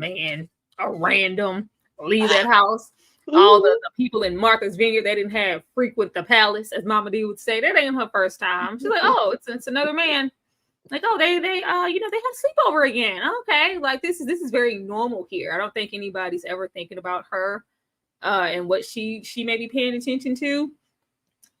random leave that house. All the people in Martha's Vineyard, they didn't have frequent the palace, as Mama D would say. That ain't her first time. She's like, oh, it's another man. Like, oh, they they have sleepover again. Okay, like this is very normal here. I don't think anybody's ever thinking about her and what she may be paying attention to.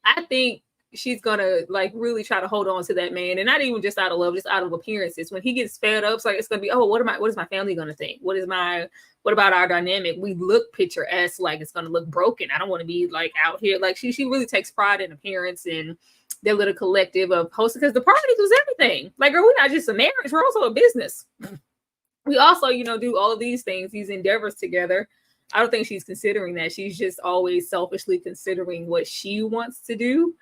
I think she's gonna like really try to hold on to that man, and not even just out of love, just out of appearances. When he gets fed up, it's gonna be, oh, what is my family gonna think? What about our dynamic? We look picturesque, like it's gonna look broken. I don't want to be like out here. Like she really takes pride in appearance and their little collective of hosting, because the parties was everything. Like, girl, we're not just a marriage, we're also a business. We also, do all of these things, these endeavors together. I don't think she's considering that. She's just always selfishly considering what she wants to do.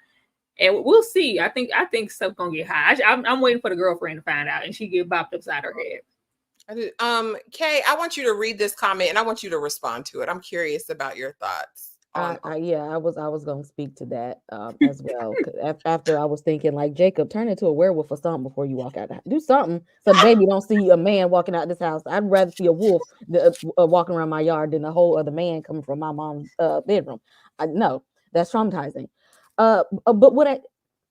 And we'll see. I think stuff gonna get high. I'm waiting for the girlfriend to find out, and she get bopped upside her head. Kay, I want you to read this comment, and I want you to respond to it. I'm curious about your thoughts. I was gonna speak to that as well. After I was thinking, like, Jacob, turn into a werewolf or something before you walk out. Do something so baby don't see a man walking out this house. I'd rather see a wolf walking around my yard than a whole other man coming from my mom's bedroom. No, that's traumatizing. But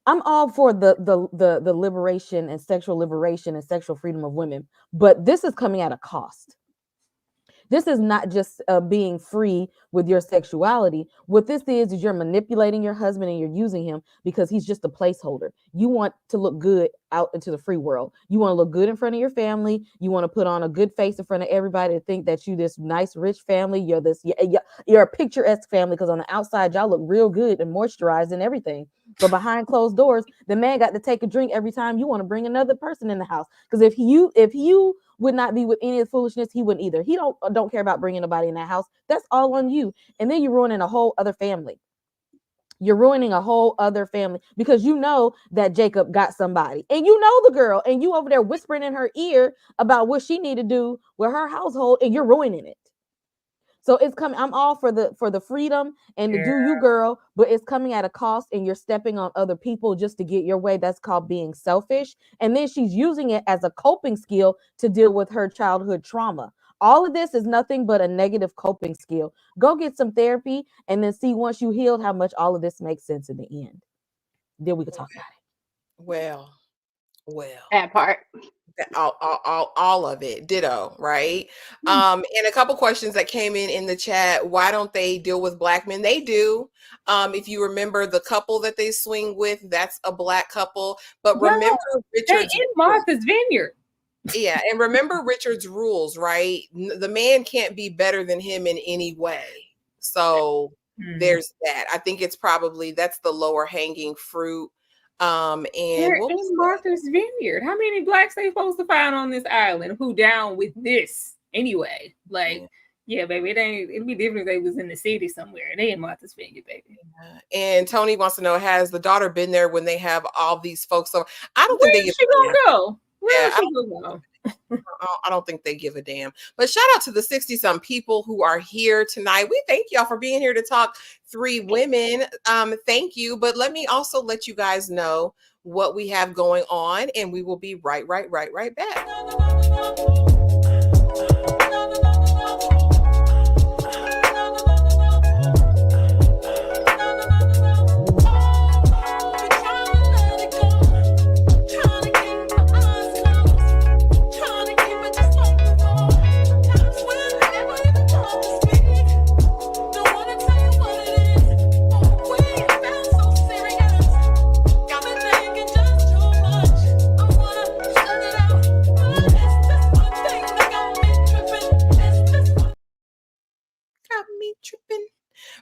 I'm all for the liberation and sexual liberation and sexual freedom of women, but this is coming at a cost. This is not just being free with your sexuality. What this is you're manipulating your husband and you're using him because he's just a placeholder. You want to look good out into the free world. You want to look good in front of your family. You want to put on a good face in front of everybody to think that you this nice, rich family. You're a picturesque family, because on the outside, y'all look real good and moisturized and everything. But behind closed doors, the man got to take a drink every time you want to bring another person in the house. Because if you would not be with any of the foolishness, he wouldn't either. He don't care about bringing nobody in that house. That's all on you. And then you're ruining a whole other family. You're ruining a whole other family because you know that Jacob got somebody, and you know the girl, and you over there whispering in her ear about what she need to do with her household, and you're ruining it. So it's coming. I'm all for the freedom and to do you, girl, but it's coming at a cost, and you're stepping on other people just to get your way. That's called being selfish. And then she's using it as a coping skill to deal with her childhood trauma. all of this is nothing but a negative coping skill. Go get some therapy and then see once you healed how much all of this makes sense in the end. Then we can talk about it. Well, That part. all of it, ditto, right? And a couple questions that came in the chat. Why don't they deal with black men? They do. If you remember the couple that they swing with, that's a black couple. But remember Richard's in Martha's Vineyard. Yeah, and remember Richard's rules, right? The man can't be better than him in any way. So there's that. I think it's probably that's the lower hanging fruit. And they're in Martha's Vineyard. How many blacks they supposed to find on this island? Who down with this anyway? Like, yeah, baby, it'd be different if they was in the city somewhere. They in Martha's Vineyard, baby. And Tony wants to know, has the daughter been there when they have all these folks? So I don't Where think is she gonna go? I don't think they give a damn. But shout out to the 60-some people who are here tonight. We thank y'all for being here to talk Three Women. Thank you. But let me also let you guys know what we have going on, and we will be right back. Tripping.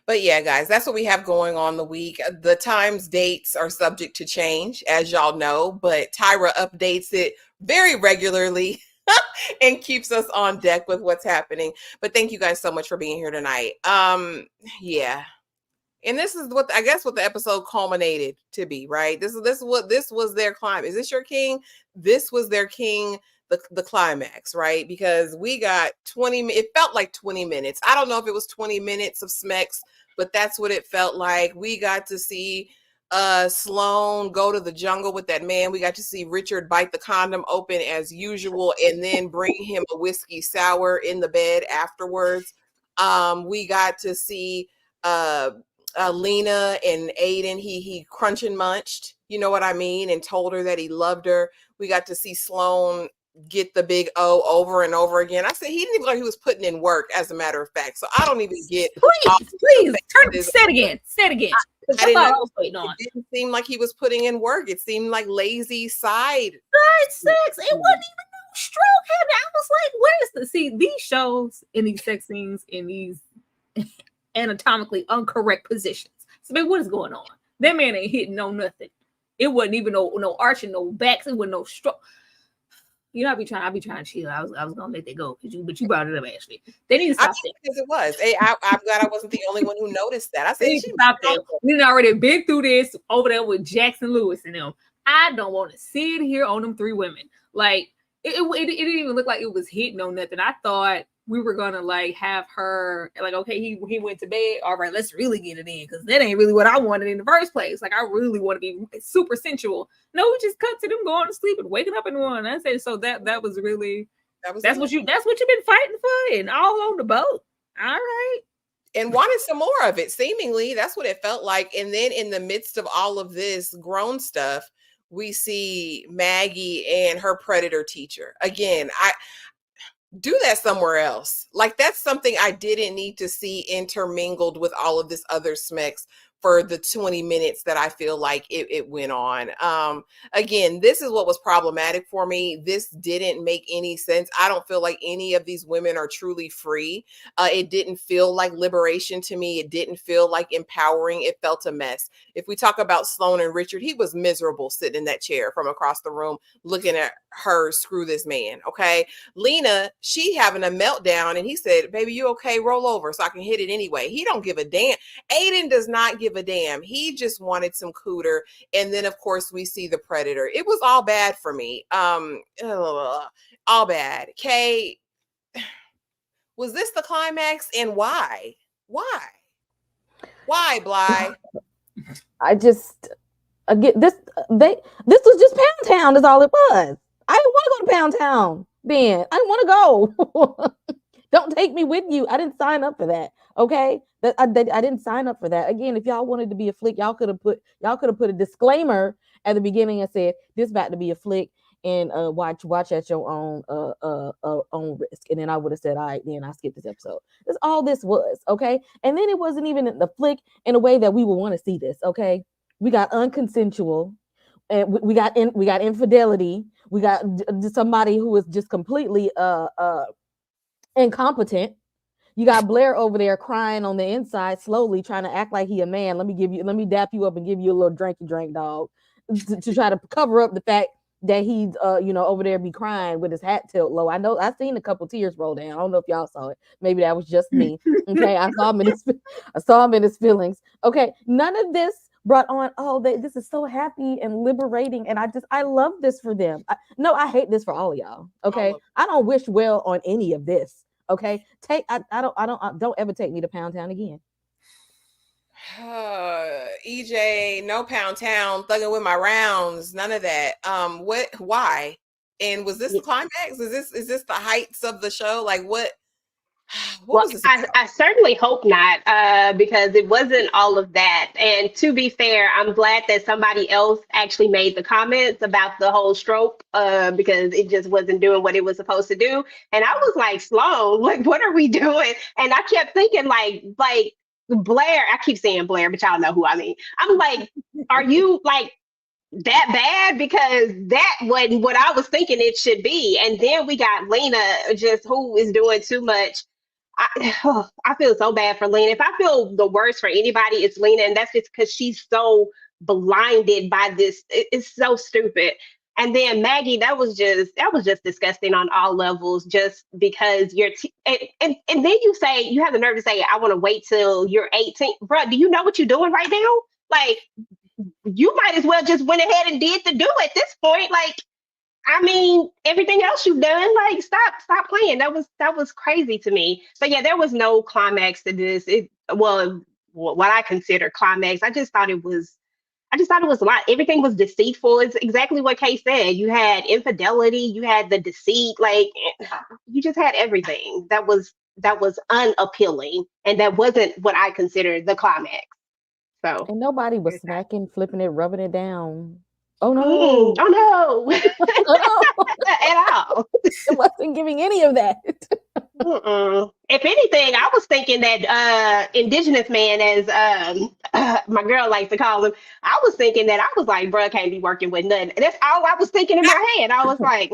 But yeah, guys, that's what we have going on the week. The times dates are subject to change, as y'all know, but Tyra updates it very regularly and keeps us on deck with what's happening. But thank you guys so much for being here tonight. Yeah. And this is what I guess what the episode culminated to be, right? This was their climb. Is this your king? This was their king. The climax, right? Because we got 20, it felt like 20 minutes. I don't know if it was 20 minutes of Smex, but that's what it felt like. We got to see Sloan go to the jungle with that man. We got to see Richard bite the condom open as usual and then bring him a whiskey sour in the bed afterwards. We got to see Lena and Aiden, he crunch and munched, you know what I mean, and told her that he loved her. We got to see Sloan get the big O over and over again. I said he didn't even like he was putting in work, as a matter of fact. So I don't even get. Please say it again. I didn't seem like he was putting in work. It seemed like lazy side sex. It wasn't even no stroke. I was like, where's the these shows in these sex scenes in these anatomically incorrect positions? So babe, what is going on? That man ain't hitting no nothing. It wasn't even no arching, no backs. It wasn't no stroke. You know, I be trying to chill. I was gonna let that go, but you brought it up, Ashley. They need to stop that. Because it was. I'm glad I wasn't the only one who noticed that. I said, she stop that. We already been through this over there with Jackson Lewis and them. I don't want to sit here on them three women. Like it didn't even look like it was hitting on nothing. I thought we were gonna like have her like, okay, he went to bed. All right, let's really get it in because that ain't really what I wanted in the first place. Like I really want to be super sensual. No, we just cut to them going to sleep and waking up in the morning. I said so that was really that's what you've been fighting for and all on the boat. All right. And wanted some more of it. Seemingly, that's what it felt like. And then in the midst of all of this grown stuff, we see Maggie and her predator teacher. Again, I do that somewhere else. Like that's something I didn't need to see intermingled with all of this other Smex for the 20 minutes that I feel like it went on. Again, this is what was problematic for me. This didn't make any sense. I don't feel like any of these women are truly free. It didn't feel like liberation to me. It didn't feel like empowering. It felt a mess. If we talk about Sloan and Richard, he was miserable sitting in that chair from across the room, looking at her screw this man. Okay. Lena, she having a meltdown and he said, baby, you okay? Roll over so I can hit it anyway. He don't give a damn. Aiden does not give a damn. He just wanted some cooter. And then of course we see the predator. It was all bad for me. All bad. Kay, was this the climax and why? Why, Bly? I just again this was just Pound Town is all it was. I didn't want to go to Pound Town, Ben. I didn't want to go. Don't take me with you. I didn't sign up for that. Okay, I didn't sign up for that. Again, if y'all wanted to be a flick, y'all could have put a disclaimer at the beginning and said this about to be a flick, and watch at your own risk. And then I would have said, all right, then I skipped this episode. That's all this was. Okay, and then it wasn't even the flick in a way that we would want to see this. Okay, we got unconsensual, and we got infidelity. We got somebody who was just completely incompetent. You got Blair over there crying on the inside, slowly trying to act like he a man. Let me dap you up and give you a little drinky drink, dog, to try to cover up the fact that he's over there be crying with his hat tilt low. I know I seen a couple tears roll down. I don't know if y'all saw it. Maybe that was just me. Okay, I saw him in his feelings. Okay, none of this brought on, this is so happy and liberating, and I love this for them. I hate this for all of y'all. Okay, I don't wish well on any of this. Okay, don't ever take me to Pound Town again. EJ, no Pound Town, thugging with my rounds, none of that. Why? And was this the climax? Is this the heights of the show? Like what was this about? I certainly hope not, because it wasn't all of that. And to be fair, I'm glad that somebody else actually made the comments about the whole stroke, because it just wasn't doing what it was supposed to do. And I was like, Sloan, like, what are we doing? And I kept thinking like Blair, I keep saying Blair, but y'all know who I mean. I'm like, are you like that bad? Because that wasn't what I was thinking it should be. And then we got Lena, just who is doing too much. I feel so bad for Lena. If I feel the worst for anybody, it's Lena, and that's just because she's so blinded by this. It's so stupid. And then Maggie, that was just disgusting on all levels. Just because and then you have the nerve to say, I want to wait till you're 18, bro. Do you know what you're doing right now? Like, you might as well just went ahead and did the do at this point. Like, I mean, everything else you've done, like, stop playing. That was crazy to me. But yeah, there was no climax to this. What I consider climax, I just thought it was a lot. Everything was deceitful. It's exactly what Kay said. You had infidelity, you had the deceit, like you just had everything that was unappealing, and that wasn't what I considered the climax. So, and nobody was smacking, flipping it, rubbing it down. Oh no! Oh no! At all. It wasn't giving any of that. If anything, I was thinking that indigenous man, as my girl likes to call him, I was thinking that I was like, bruh, can't be working with nothing. That's all I was thinking in my head. I was like,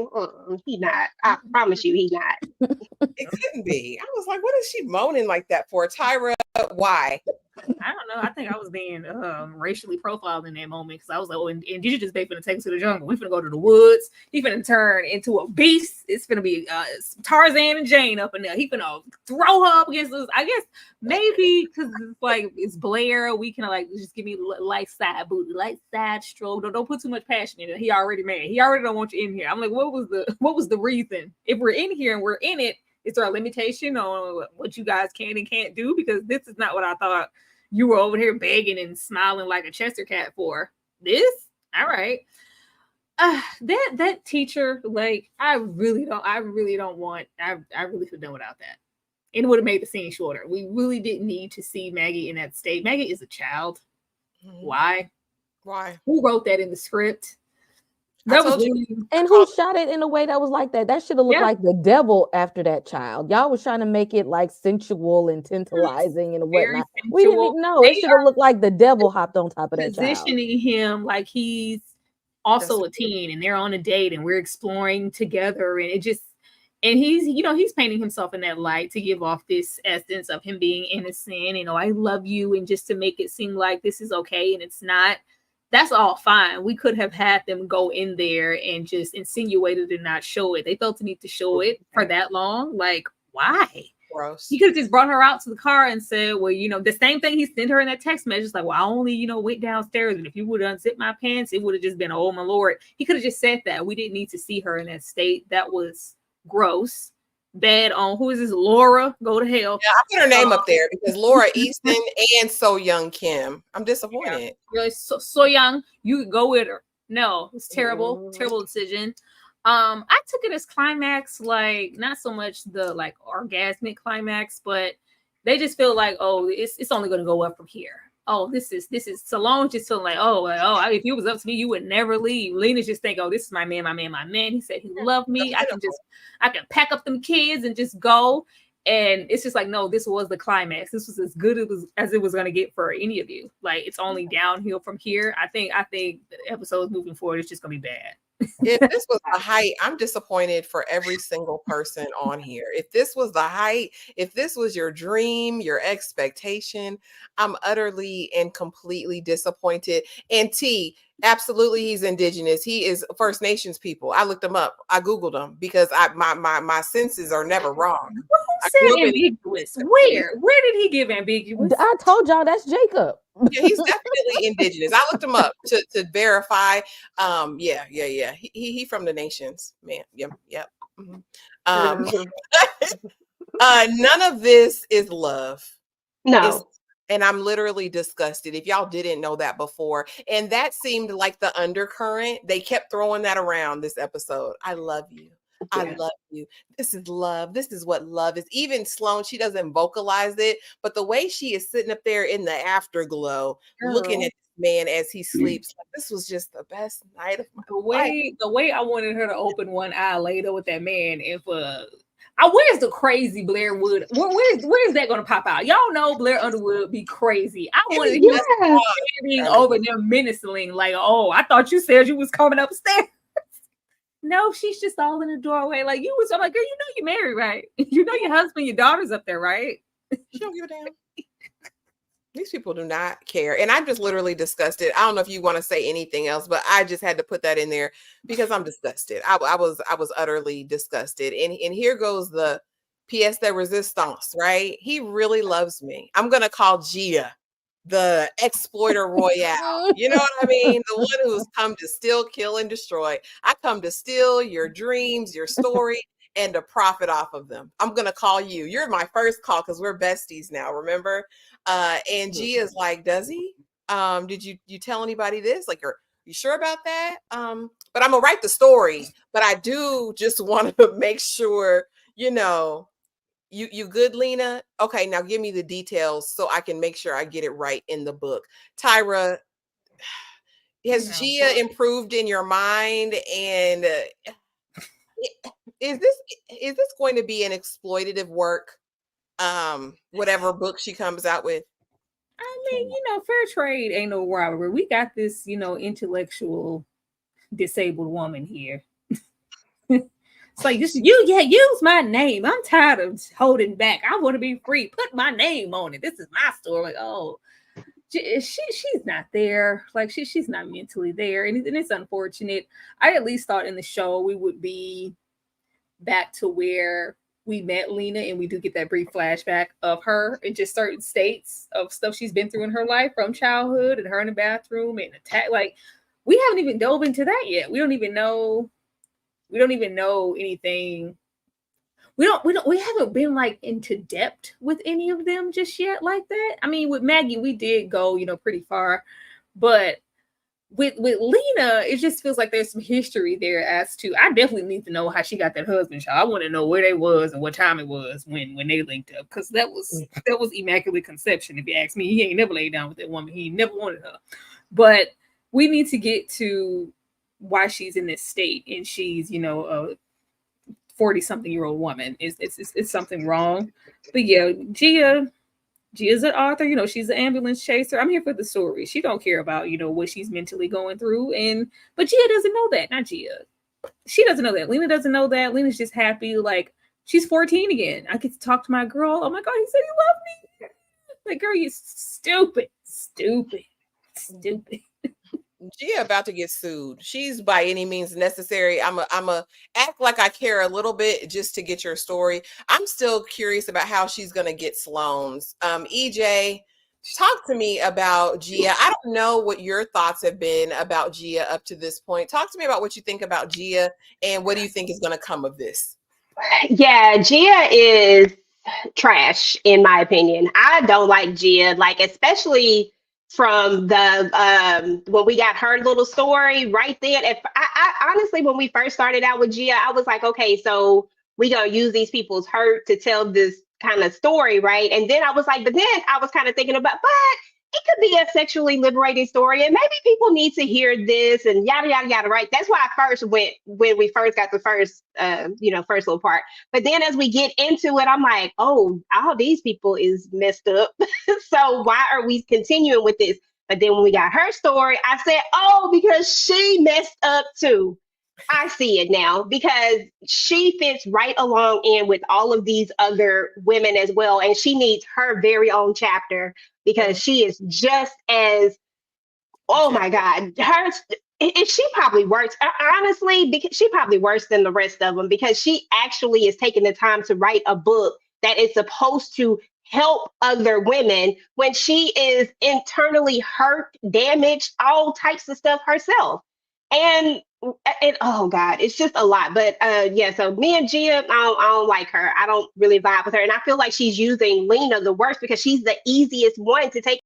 he not. I promise you, he not. It couldn't be. I was like, what is she moaning like that for? Tyra, why? I don't know. I think I was being racially profiled in that moment, because I was like, oh, indigenous, they finna take us to the jungle. We finna go to the woods. He finna turn into a beast. It's finna be Tarzan and Jane up in there. He finna throw her up against us. I guess maybe because it's like it's Blair, we can like just give me light side booty, light side stroke. Don't put too much passion in it. He already mad. He already don't want you in here. I'm like, what was the reason? If we're in here and we're in it, is there a limitation on what you guys can and can't do? Because this is not what I thought you were over here begging and smiling like a Chester cat for. This? All right. That teacher, like, I really feel done without that. And it would have made the scene shorter. We really didn't need to see Maggie in that state. Maggie is a child. Why? Who wrote that in the script? And who shot it in a way that was like that? That should have looked like the devil after that child. Y'all was trying to make it like sensual and tantalizing and whatnot. We didn't even know. It should have looked like the devil hopped on top of that child. Positioning him like he's also a teen, and they're on a date, and we're exploring together, and he's painting himself in that light to give off this essence of him being innocent. I love you, and just to make it seem like this is okay, and it's not. That's all fine. We could have had them go in there and just insinuate it and not show it. They felt the need to show it for that long. Like, why? Gross. He could have just brought her out to the car and said, well, the same thing he sent her in that text message. Like, well, I only, went downstairs, and if you would have unzipped my pants, it would have just been, oh my Lord. He could have just said that. We didn't need to see her in that state. That was gross. Bad on, who is this? Laura, go to hell. Yeah, I put her name up there because Laura Easton and So Young Kim. I'm disappointed. Yeah, really, so young, you could go with her. No, it's terrible, terrible decision. I took it as climax, like not so much the like orgasmic climax, but they just feel like, oh, it's only going to go up from here. Oh, this is Salone just feeling like, if it was up to me, you would never leave. Lena's just think, oh, this is my man, my man, my man. He said he loved me. I can pack up them kids and just go. And it's just like, no, this was the climax. This was as good as it was going to get for any of you. Like, it's only downhill from here. I think the episodes moving forward is just going to be bad. If this was the height, I'm disappointed for every single person on here. If this was the height, if this was your dream, your expectation, I'm utterly and completely disappointed. And T, absolutely, he's indigenous. He is First Nations people. I looked him up. I Googled him because my senses are never wrong. Who said ambiguous? Where did he give ambiguous? I told y'all that's Jacob. Yeah, he's definitely indigenous. I looked him up to verify. He from the nations, man. Yep. None of this is love. No. And I'm literally disgusted if y'all didn't know that before. And that seemed like the undercurrent. They kept throwing that around this episode. I love you. I love you. This is love. This is what love is. Even Sloane, she doesn't vocalize it, but the way she is sitting up there in the afterglow, looking at this man as he sleeps, like, this was just the best night of my life. The way I wanted her to open one eye later with that man, where's the crazy Blair Wood? Where is that going to pop out? Y'all know Blair Underwood be crazy. I wanted him standing over there menacing, like, oh, I thought you said you was coming upstairs. No, she's just all in the doorway. Like, I'm like, girl, you know you're married, right? You know your husband, your daughter's up there, right? She don't give a damn. These people do not care. And I'm just literally disgusted. I don't know if you want to say anything else, but I just had to put that in there because I'm disgusted. I was utterly disgusted. And here goes the pièce de résistance, right? He really loves me. I'm going to call Gia the exploiter royale. You know what I mean? The one who's come to steal, kill, and destroy. I come to steal your dreams, your story, and to profit off of them. I'm going to call you. You're my first call because we're besties now, remember? And Gia's like, does he? Did you tell anybody this? Like, are you sure about that? But I'm going to write the story. But I do just want to make sure, you good, Lena? Okay, now give me the details so I can make sure I get it right in the book. Tyra, has Gia improved in your mind? And is this going to be an exploitative work? Whatever book she comes out with. I mean, fair trade ain't no robbery. We got this, intellectual disabled woman here. It's like, just use my name. I'm tired of holding back. I want to be free. Put my name on it. This is my story. Like, oh, she's not there. Like, she's not mentally there, and it's unfortunate. I at least thought in the show we would be back to where we met Lena, and we do get that brief flashback of her and just certain states of stuff she's been through in her life from childhood and her in the bathroom and attack. Like, we haven't even dove into that yet. We don't even know anything. We haven't been like into depth with any of them just yet like that. I mean, with Maggie, we did go, pretty far, but with Lena, it just feels like there's some history there as to, I definitely need to know how she got that husband shot. I want to know where they was and what time it was when they linked up, because that was immaculate conception. If you ask me, he ain't never laid down with that woman. He never wanted her. But we need to get to why she's in this state, and she's, a 40-something-year-old woman. It's something wrong. But yeah, Gia's an author, she's an ambulance chaser. I'm here for the story. She don't care about, what she's mentally going through. But Gia doesn't know that. Not Gia. She doesn't know that. Lena doesn't know that. Lena's just happy. Like, she's 14 again. I get to talk to my girl. Oh my God, he said he loved me. Like, girl, you stupid. Gia about to get sued. She's by any means necessary. I'm a act like I care a little bit just to get your story. I'm still curious about how she's gonna get Sloane's. EJ, talk to me about Gia. I don't know what your thoughts have been about Gia up to this point. Talk to me about what you think about Gia and what do you think is gonna come of this? Yeah, Gia is trash in my opinion. I don't like Gia, like, especially from the when we got her little story right then. If I honestly, when we first started out with Gia, I was like, okay, so we gonna use these people's hurt to tell this kind of story, right? And then I was like, but then I was kind of thinking about, but it could be a sexually liberating story, and maybe people need to hear this, and yada yada yada, right? That's why I first went when we first got the first, first little part. But then as we get into it, I'm like, oh, all these people is messed up. So why are we continuing with this? But then when we got her story, I said, oh, because she messed up too. I see it now because she fits right along in with all of these other women as well. And she needs her very own chapter because she is just as, oh my God, she probably works, honestly, because she probably worse than the rest of them because she actually is taking the time to write a book that is supposed to help other women when she is internally hurt, damaged, all types of stuff herself. And oh God, it's just a lot. But yeah, so me and Gia, I don't like her. I don't really vibe with her. And I feel like she's using Lena the worst because she's the easiest one to take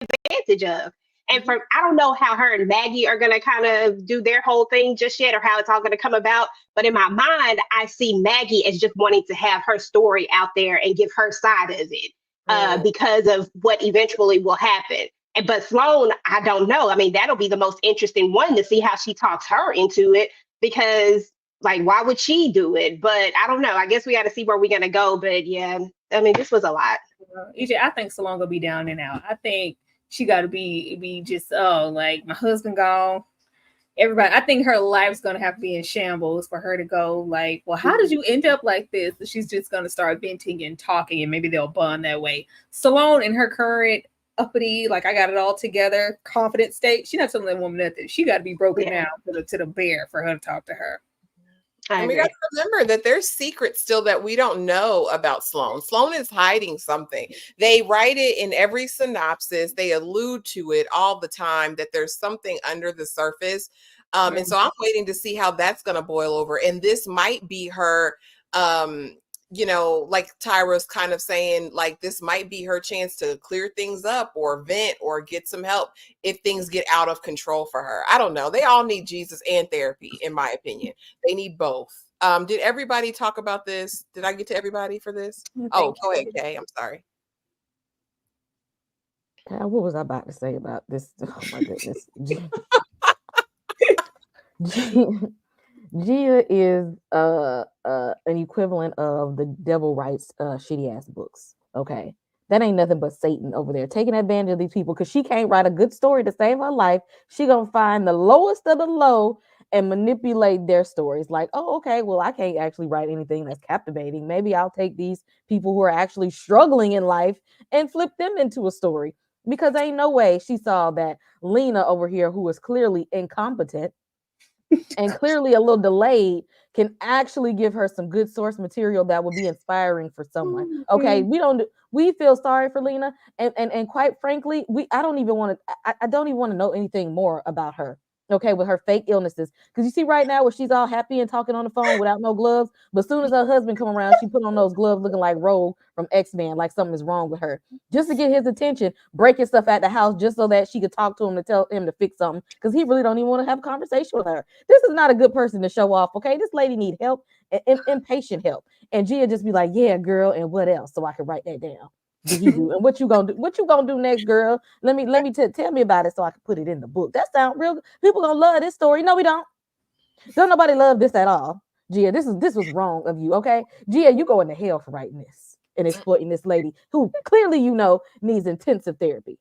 advantage of. And for I don't know how her and Maggie are gonna kind of do their whole thing just yet, or how it's all gonna come about. But in my mind, I see Maggie as just wanting to have her story out there and give her side of it because of what eventually will happen. But Sloan, I don't know. I mean, that'll be the most interesting one to see how she talks her into it because, like, why would she do it? But I don't know. I guess we got to see where we're gonna go. But yeah, I mean, this was a lot. EJ, I think Salon gonna be down and out. I think she got to be just like my husband gone. Everybody, I think her life's gonna have to be in shambles for her to go like, well, how did you end up like this? She's just gonna start venting and talking, and maybe they'll bond that way. Salon in her current uppity, like I got it all together, confident state. She's not telling that woman nothing. She got to be broken down to the bear for her to talk to her. And we got to remember that there's secrets still that we don't know about Sloan. Sloan is hiding something. They write it in every synopsis. They allude to it all the time that there's something under the surface. And so I'm waiting to see how that's going to boil over. And this might be her, like Tyra's kind of saying, like, this might be her chance to clear things up or vent or get some help if things get out of control for her. I don't know. They all need Jesus and therapy, in my opinion. They need both. Did everybody talk about this? Did I get to everybody for this? Oh, go ahead, Kay. I'm sorry. What was I about to say about this? Oh my goodness. Gia is an equivalent of the devil writes shitty ass books. Okay. That ain't nothing but Satan over there taking advantage of these people because she can't write a good story to save her life. She gonna find the lowest of the low and manipulate their stories. Like, oh, okay, well, I can't actually write anything that's captivating. Maybe I'll take these people who are actually struggling in life and flip them into a story. Because ain't no way she saw that Lena over here, who is clearly incompetent and clearly a little delayed, can actually give her some good source material that would be inspiring for someone. Okay, we feel sorry for Lena, and quite frankly, I don't even want to know anything more about her. Okay, with her fake illnesses, because you see right now where she's all happy and talking on the phone without no gloves, but as soon as her husband come around, she put on those gloves looking like Rogue from X-Men, like something is wrong with her, just to get his attention, breaking stuff at the house just so that she could talk to him to tell him to fix something, because he really don't even want to have a conversation with her. This is not a good person to show off. Okay, this lady need help, impatient help, and Gia just be like, yeah, girl, and what else, so I can write that down. Did he do? And what you gonna do? What you gonna do next, girl? Let me tell me about it so I can put it in the book. That sounds real. People gonna love this story. No, we don't. Don't nobody love this at all. Gia, this was wrong of you. Okay, Gia, you going to hell for writing this and exploiting this lady who clearly needs intensive therapy.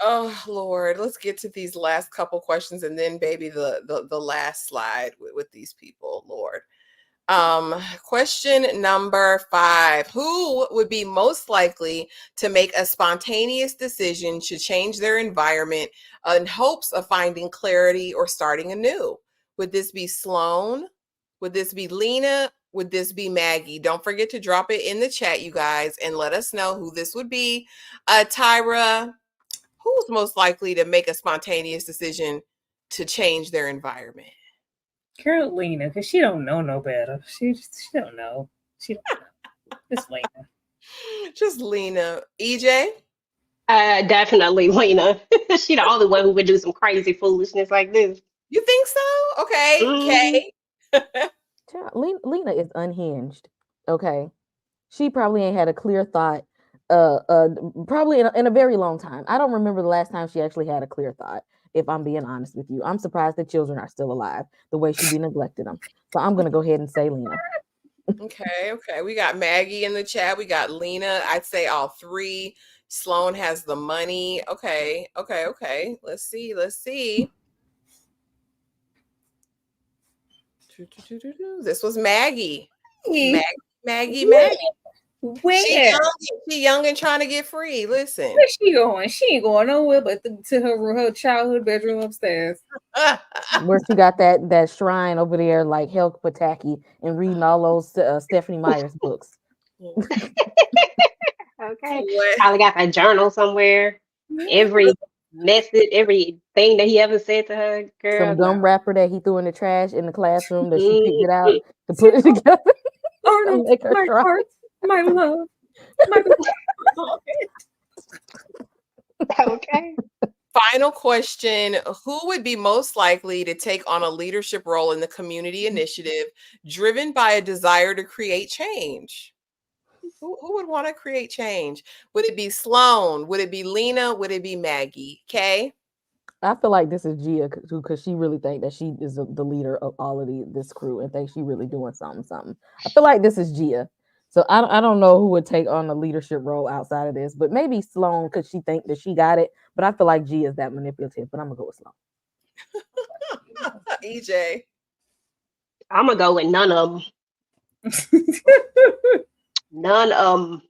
Oh Lord, let's get to these last couple questions and then baby the last slide with these people. Lord. Question number 5. Who would be most likely to make a spontaneous decision to change their environment in hopes of finding clarity or starting anew? Would this be Sloan? Would this be Lena? Would this be Maggie? Don't forget to drop it in the chat, you guys, and let us know who this would be. Tyra, who's most likely to make a spontaneous decision to change their environment? Girl, Lena, because she don't know no better. She don't know. She don't know. It's Lena. Just Lena. EJ? Definitely Lena. She the only one who would do some crazy foolishness like this. You think so? Okay, Mhm. Kay. Child, Lena is unhinged. Okay, she probably ain't had a clear thought. Probably in a very long time. I don't remember the last time she actually had a clear thought. If I'm being honest with you, I'm surprised that children are still alive the way she be neglecting them. So I'm gonna go ahead and say Lena. Okay. We got Maggie in the chat. We got Lena. I'd say all three. Sloan has the money. Okay. Let's see. This was Maggie. Maggie. Where? She young and trying to get free. Listen. Where's she going? She ain't going nowhere but to her childhood bedroom upstairs. Where she got that shrine over there, like Hell Pataki, and reading all those Stephanie Meyer's books. Okay. Probably got that journal somewhere. Every message, everything that he ever said to her, girl. Some gum wrapper that he threw in the trash in the classroom that she picked it out to put it together. Oh, Make her my try. heart, my love. Okay. Final question. Who would be most likely to take on a leadership role in the community initiative driven by a desire to create change? Who would want to create change? Would it be Sloan? Would it be Lena? Would it be Maggie? Kay? I feel like this is Gia because she really think that she is the leader of all of this crew and think she really doing something. I feel like this is Gia. So I don't know who would take on the leadership role outside of this, but maybe Sloan because she think that she got it. But I feel like Gia is that manipulative. But I'm gonna go with Sloan. EJ. I'm gonna go with none of them. None of them.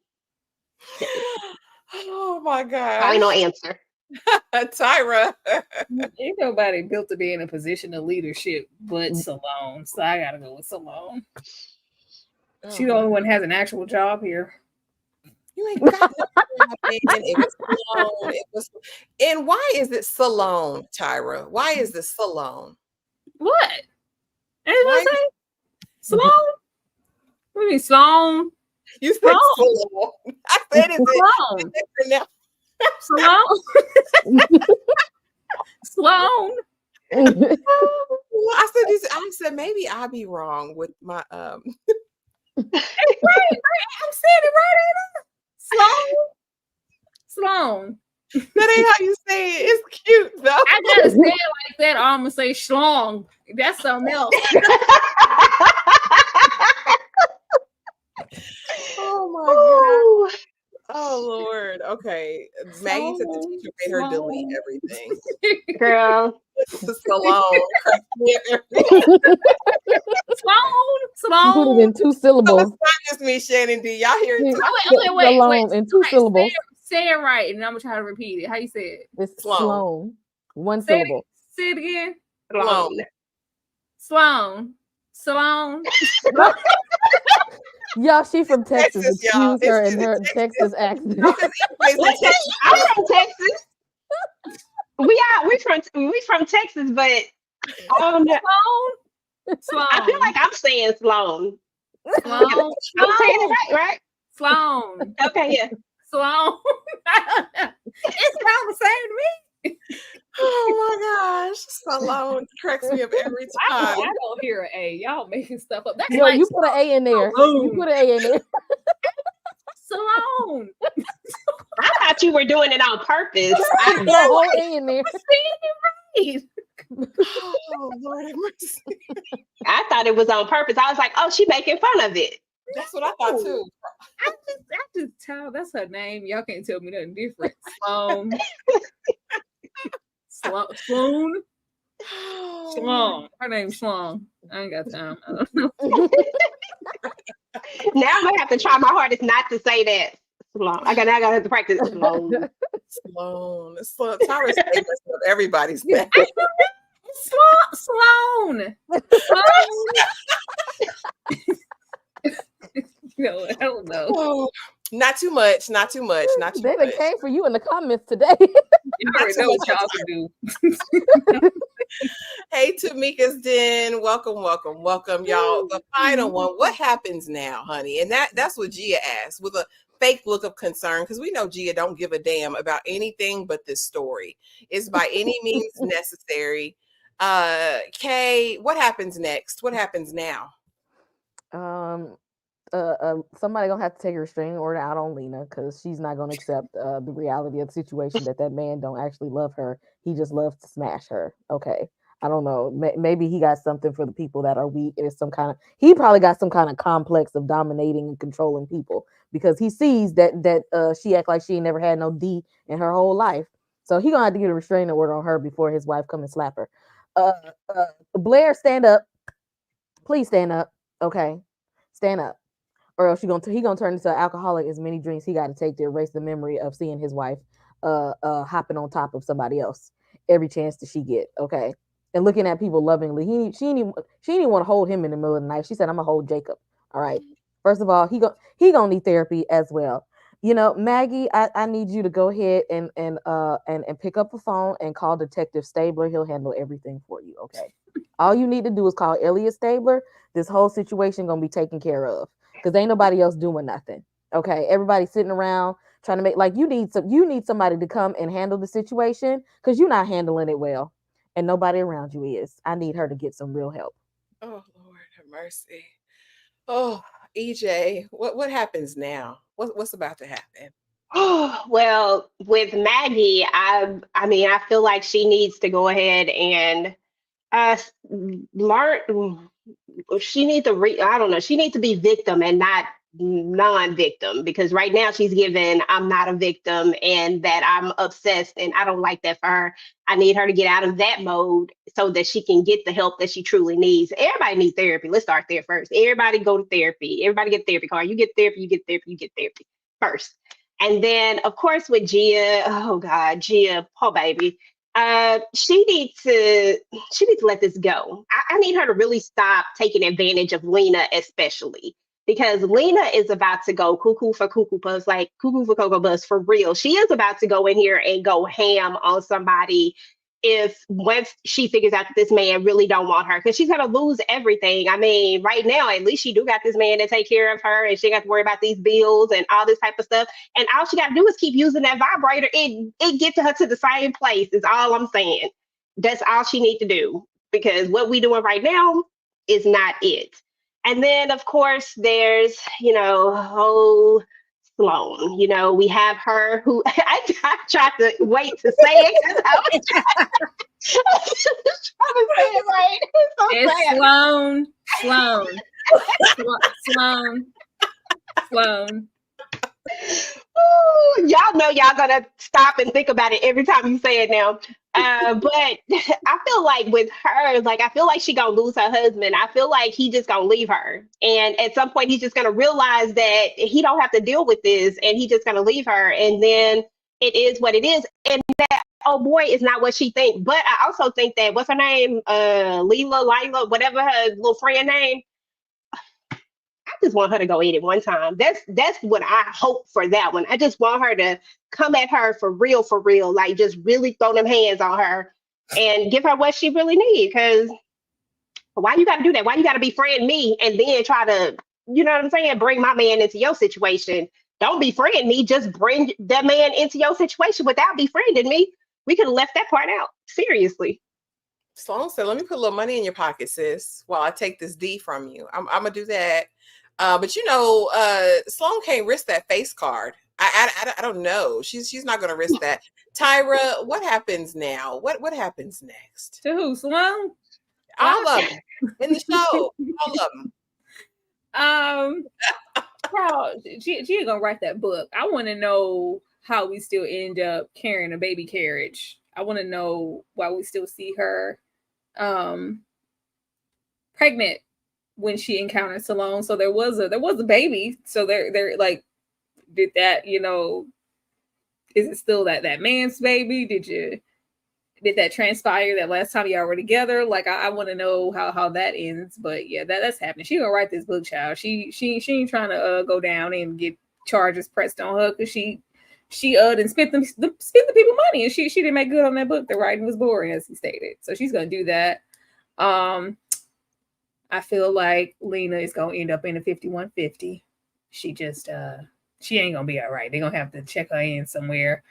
Oh my God. Final answer. Tyra. Ain't nobody built to be in a position of leadership but Salone. So I gotta go with Salone. She's the only one that has an actual job here. You ain't got no job, man. It was Salone. And why is it Salone, Tyra? Why is this Salone? What? Anybody say Sloan? What do you mean Sloan? You said Salone. I said it. Sloan. Sloan. I said maybe I'll be wrong with my right. I'm saying it right. Sloan. That ain't how you say it. It's cute though. I gotta say it like that, or I'm gonna say schlong. That's something else. Oh my God. Oh Lord. Okay. Maggie said the teacher made her delete everything. Girl. Salone. Sloan. Put it in 2 syllables. It's not just me, Shannon D. Y'all hear it? Wait. In 2 syllables. Say it right, and I'm gonna try to repeat it. How you say it? It's Sloan. 1 syllable. Say it again. Sloan. Y'all, she from Texas. Excuse her and her Texas accent. I'm from Texas. We from Texas, but Sloan. I feel like I'm saying Sloan. I'm saying it right? Sloan. Okay, yeah. Sloan. It's not the same to me. Oh my gosh. Sloan cracks me up every time. I don't hear an A. Y'all making stuff up. That's you put an A in there. You put an A in there. Salone. I thought you were doing it on purpose. I put a whole A in there. Right. Oh Lord have mercy. I thought it was on purpose. I was like, oh, she making fun of it. That's what I thought too. I just tell that's her name. Y'all can't tell me nothing different. Sloan. Sloan. Her name's Sloan. I ain't got time. I don't know. Now I'm gonna have to try my hardest not to say that. Sloan. I gotta have to practice Sloan. Sloan. Tyra's saying everybody's name. Sloan. No, I don't know. Oh, not too much. They done came for you in the comments today. You already know what y'all can do. Hey, Tamika's Den. Welcome, y'all. The final one. What happens now, honey? And that's what Gia asked. With a fake look of concern because we know Gia don't give a damn about anything but this story. It's by any means necessary. Kay, what happens next? What happens now? Somebody gonna have to take a restraining order out on Lena because she's not gonna accept the reality of the situation that man don't actually love her. He just loves to smash her. Okay, I don't know. Maybe he got something for the people that are weak. It's some kind of he probably got some kind of complex of dominating and controlling people because he sees that she act like she ain't never had no D in her whole life. So he gonna have to get a restraining order on her before his wife come and slap her. Blair, stand up. Please stand up. Okay, stand up or else he gonna turn into an alcoholic as many drinks he got to take to erase the memory of seeing his wife hopping on top of somebody else every chance that she get. Okay, and looking at people lovingly. She didn't even want to hold him in the middle of the night. She said, I'm gonna hold Jacob. All right, first of all, he gonna need therapy as well. You know, Maggie, I need you to go ahead and pick up the phone and call Detective Stabler. He'll handle everything for you. Okay, all you need to do is call Elliot Stabler. This whole situation gonna be taken care of because ain't nobody else doing nothing. Okay, everybody's sitting around trying to make like you need somebody to come and handle the situation because you're not handling it well, and nobody around you is. I need her to get some real help. Oh Lord, have mercy. Oh, EJ, what happens now? What's about to happen? Oh, well, with Maggie, I mean, I feel like she needs to go ahead and uh learn. She needs to I don't know. She needs to be victim and not non-victim because right now she's given I'm not a victim and that I'm obsessed and I don't like that for her. I need her to get out of that mode so that she can get the help that she truly needs. Everybody needs therapy. Let's start there first. Everybody go to therapy. Everybody get therapy card. You get therapy, you get therapy, you get therapy first. And then of course with Gia, oh God, Gia, poor baby. She needs to let this go. I need her to really stop taking advantage of Lena, especially because Lena is about to go cuckoo for cuckoo buzz, like cuckoo for cocoa buzz for real. She is about to go in here and go ham on somebody if once she figures out that this man really don't want her because she's gonna lose everything. I mean, right now at least she do got this man to take care of her and she got to worry about these bills and all this type of stuff. And all she got to do is keep using that vibrator. It gets her to the same place. Is all I'm saying. That's all she need to do because what we doing right now is not it. And then of course there's whole Sloan. We have her who I tried to wait to say it because I was trying to say it right. It's Sloan. Ooh, y'all know y'all gonna stop and think about it every time you say it now. But I feel like with her, like I feel like she gonna lose her husband. I feel like he just gonna leave her, and at some point he's just gonna realize that he don't have to deal with this, and he just gonna leave her, and then it is what it is. And that oh boy is not what she think. But I also think that what's her name, Lila, whatever her little friend name. I just want her to go eat it one time. That's what I hope for that one. I just want her to come at her for real, like just really throw them hands on her and give her what she really needs. Because why you got to do that? Why you got to befriend me and then try to, you know what I'm saying, bring my man into your situation? Don't befriend me. Just bring that man into your situation without befriending me. We could have left that part out. Seriously. Sloan said, let me put a little money in your pocket, sis, while I take this D from you. I'm going to do that. But Sloan can't risk that face card. I don't know. She's not going to risk that. Tyra, what happens now? What happens next? To who? Sloan? All of them in the show. All of them. How she ain't gonna write that book. I want to know how we still end up carrying a baby carriage. I want to know why we still see her pregnant when she encountered Salone. So there was a baby. So they're like, did that, is it still that man's baby? Did that transpire that last time y'all were together? Like I want to know how that ends. But yeah, that's happening. She gonna write this book, child. She ain't trying to go down and get charges pressed on her because she done spent the people money and she didn't make good on that book. The writing was boring, as he stated. So she's gonna do that. I feel like Lena is gonna end up in a 5150. She just she ain't gonna be all right. They're gonna have to check her in somewhere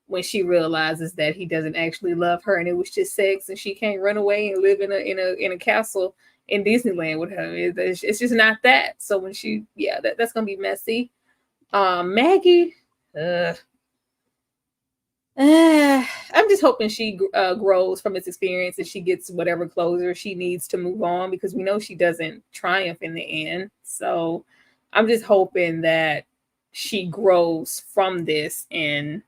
when she realizes that he doesn't actually love her and it was just sex, and she can't run away and live in a castle in Disneyland with her. It's just not that. So when that's gonna be messy. Maggie, I'm just hoping she grows from this experience and she gets whatever closure she needs to move on, because we know she doesn't triumph in the end. So I'm just hoping that she grows from this and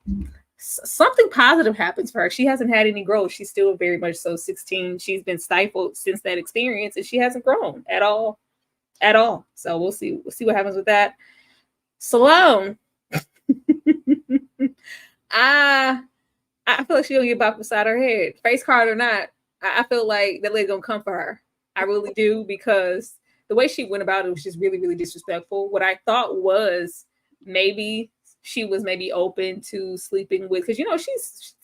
something positive happens for her. She hasn't had any growth. She's still very much so 16. She's been stifled since that experience, and she hasn't grown at all. So we'll see what happens with that. Sloane. I feel like she'll get bopped beside her head, face card or not. I feel like that lady gonna come for her. I really do, because the way she went about it was just really, really disrespectful. What I thought was maybe she was open to sleeping with, because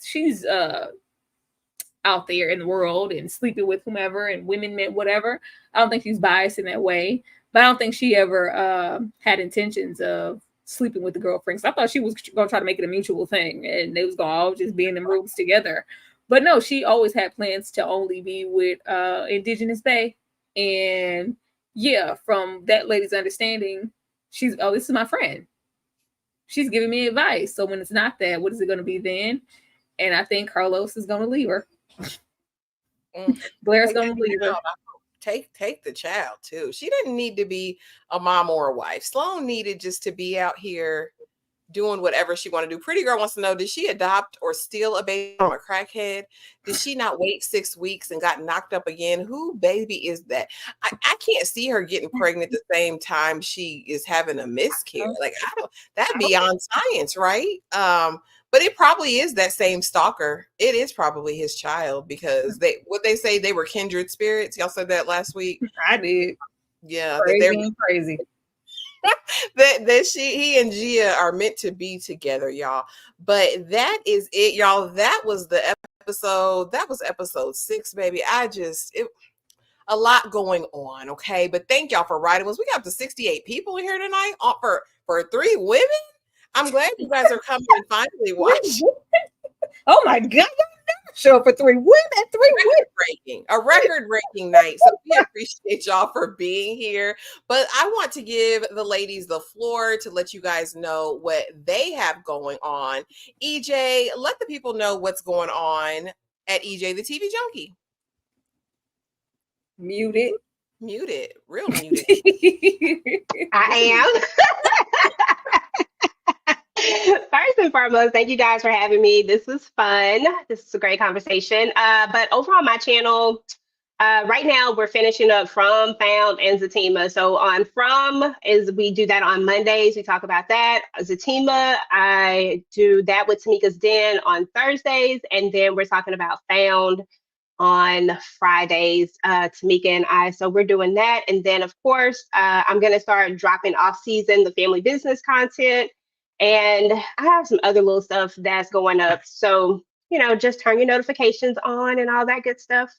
she's out there in the world and sleeping with whomever and women, men, whatever. I don't think she's biased in that way, but I don't think she ever had intentions of sleeping with the girlfriend. So I thought she was going to try to make it a mutual thing, and they was going to all just be in the rooms together. But no, she always had plans to only be with Indigenous Bay. And yeah, from that lady's understanding, this is my friend. She's giving me advice. So when it's not that, what is it going to be then? And I think Carlos is going to leave her. Blair's going to leave her. Take the child too. She didn't need to be a mom or a wife. Sloane needed just to be out here doing whatever she wanted to do. Pretty Girl wants to know, did she adopt or steal a baby from a crackhead? Did she not wait 6 weeks and got knocked up again? Who baby is that? I can't see her getting pregnant the same time she is having a miscarriage. Like, that's beyond science, right? But it probably is that same stalker. It is probably his child, because they say they were kindred spirits. Y'all said that last week. I did. Yeah, crazy. that he and Gia are meant to be together, y'all. But that is it, y'all. That was the episode. That was episode 6, baby. A lot going on, okay? But thank y'all for writing us. We got up to 68 people here tonight for 3 women. I'm glad you guys are coming and finally watching. Oh my God. Show for 3 women. A record-breaking night. So we appreciate y'all for being here. But I want to give the ladies the floor to let you guys know what they have going on. EJ, let the people know what's going on at EJ the TV Junkie. Muted. Real muted. I am. First and foremost, thank you guys for having me. This was fun. This is a great conversation. But over on my channel, right now we're finishing up From, Found, and Zatima. So on From we do that on Mondays. We talk about that. Zatima, I do that with Tamika's Den on Thursdays, and then we're talking about Found on Fridays, Tamika and I. So we're doing that. And then, of course, I'm going to start dropping off-season, the family business content. And I have some other little stuff that's going up. So, just turn your notifications on and all that good stuff.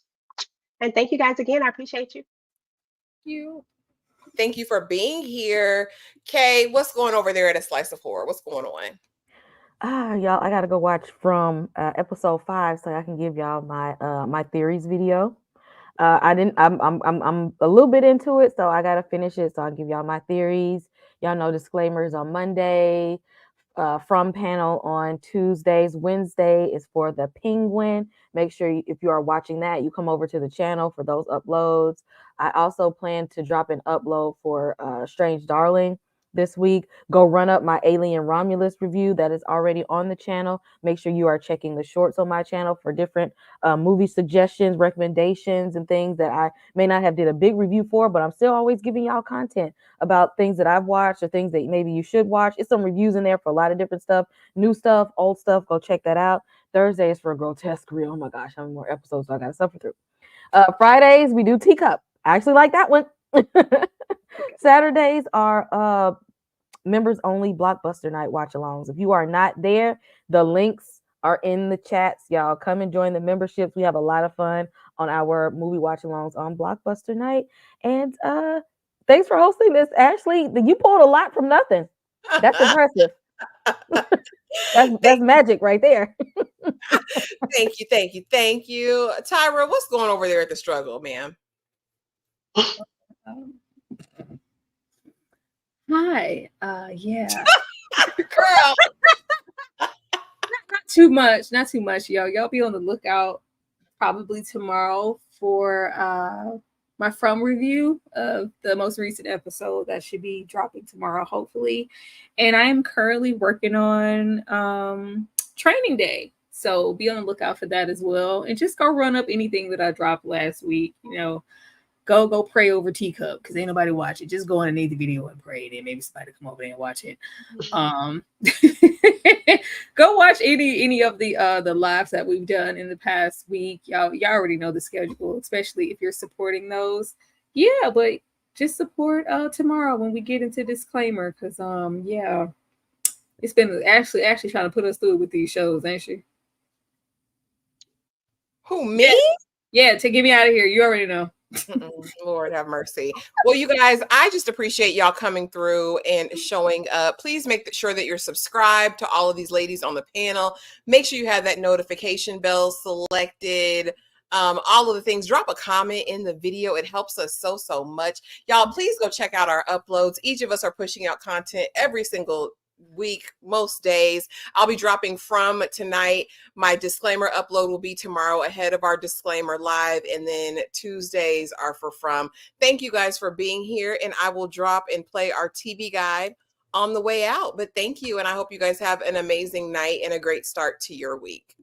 And thank you guys again. I appreciate you. Thank you for being here. Kay, what's going over there at A Slice of Horror? What's going on? Y'all, I gotta go watch From episode 5 so I can give y'all my my theories video. I'm a little bit into it, so I gotta finish it. So I'll give y'all my theories. Y'all know disclaimers on Monday. From panel on Tuesdays. Wednesday is for the Penguin. Make sure if you are watching that, you come over to the channel for those uploads. I also plan to drop an upload for Strange Darling this week. Go run up my Alien Romulus review that is already on the channel. Make sure you are checking the shorts on my channel for different movie suggestions, recommendations, and things that I may not have did a big review for, but I'm still always giving y'all content about things that I've watched or things that maybe you should watch. It's some reviews in there for a lot of different stuff, new stuff, old stuff. Go check that out. Thursday is for a Grotesque Reel. Oh my gosh, how many more episodes do I got to suffer through? Fridays, we do Teacup. I actually like that one. Saturdays are members only Blockbuster night watch alongs. If you are not there, the links are in the chats. Y'all come and join the memberships. We have a lot of fun on our movie watch alongs on Blockbuster night. And thanks for hosting this, Ashley. You pulled a lot from nothing. That's impressive. That's magic right there. Thank you, thank you, thank you. Tyra, what's going over there at the struggle, ma'am? Hi. Yeah. Girl. Not too much, y'all. Y'all be on the lookout probably tomorrow for my From review of the most recent episode that should be dropping tomorrow, hopefully. And I am currently working on Training Day. So be on the lookout for that as well. And just go run up anything that I dropped last week. You know, go pray over Teacup because ain't nobody watch it. Just go underneath the video and pray. Then maybe somebody come over there and watch it. Go watch any of the lives that we've done in the past week. Y'all already know the schedule, especially if you're supporting those. Yeah, but just support tomorrow when we get into disclaimer because yeah, it's been actually trying to put us through with these shows, ain't she? Who, me? Yeah, to get me out of here. You already know. Lord have mercy. Well, you guys, I just appreciate y'all coming through and showing up. Please make sure that you're subscribed to all of these ladies on the panel. Make sure you have that notification bell selected. All of the things. Drop a comment in the video. It helps us so much. Y'all, please go check out our uploads. Each of us are pushing out content every single week, most days. I'll be dropping From tonight. My disclaimer upload will be tomorrow ahead of our disclaimer live, and then Tuesdays are for From. Thank you guys for being here, and I will drop and play our TV guide on the way out. But thank you, and I hope you guys have an amazing night and a great start to your week.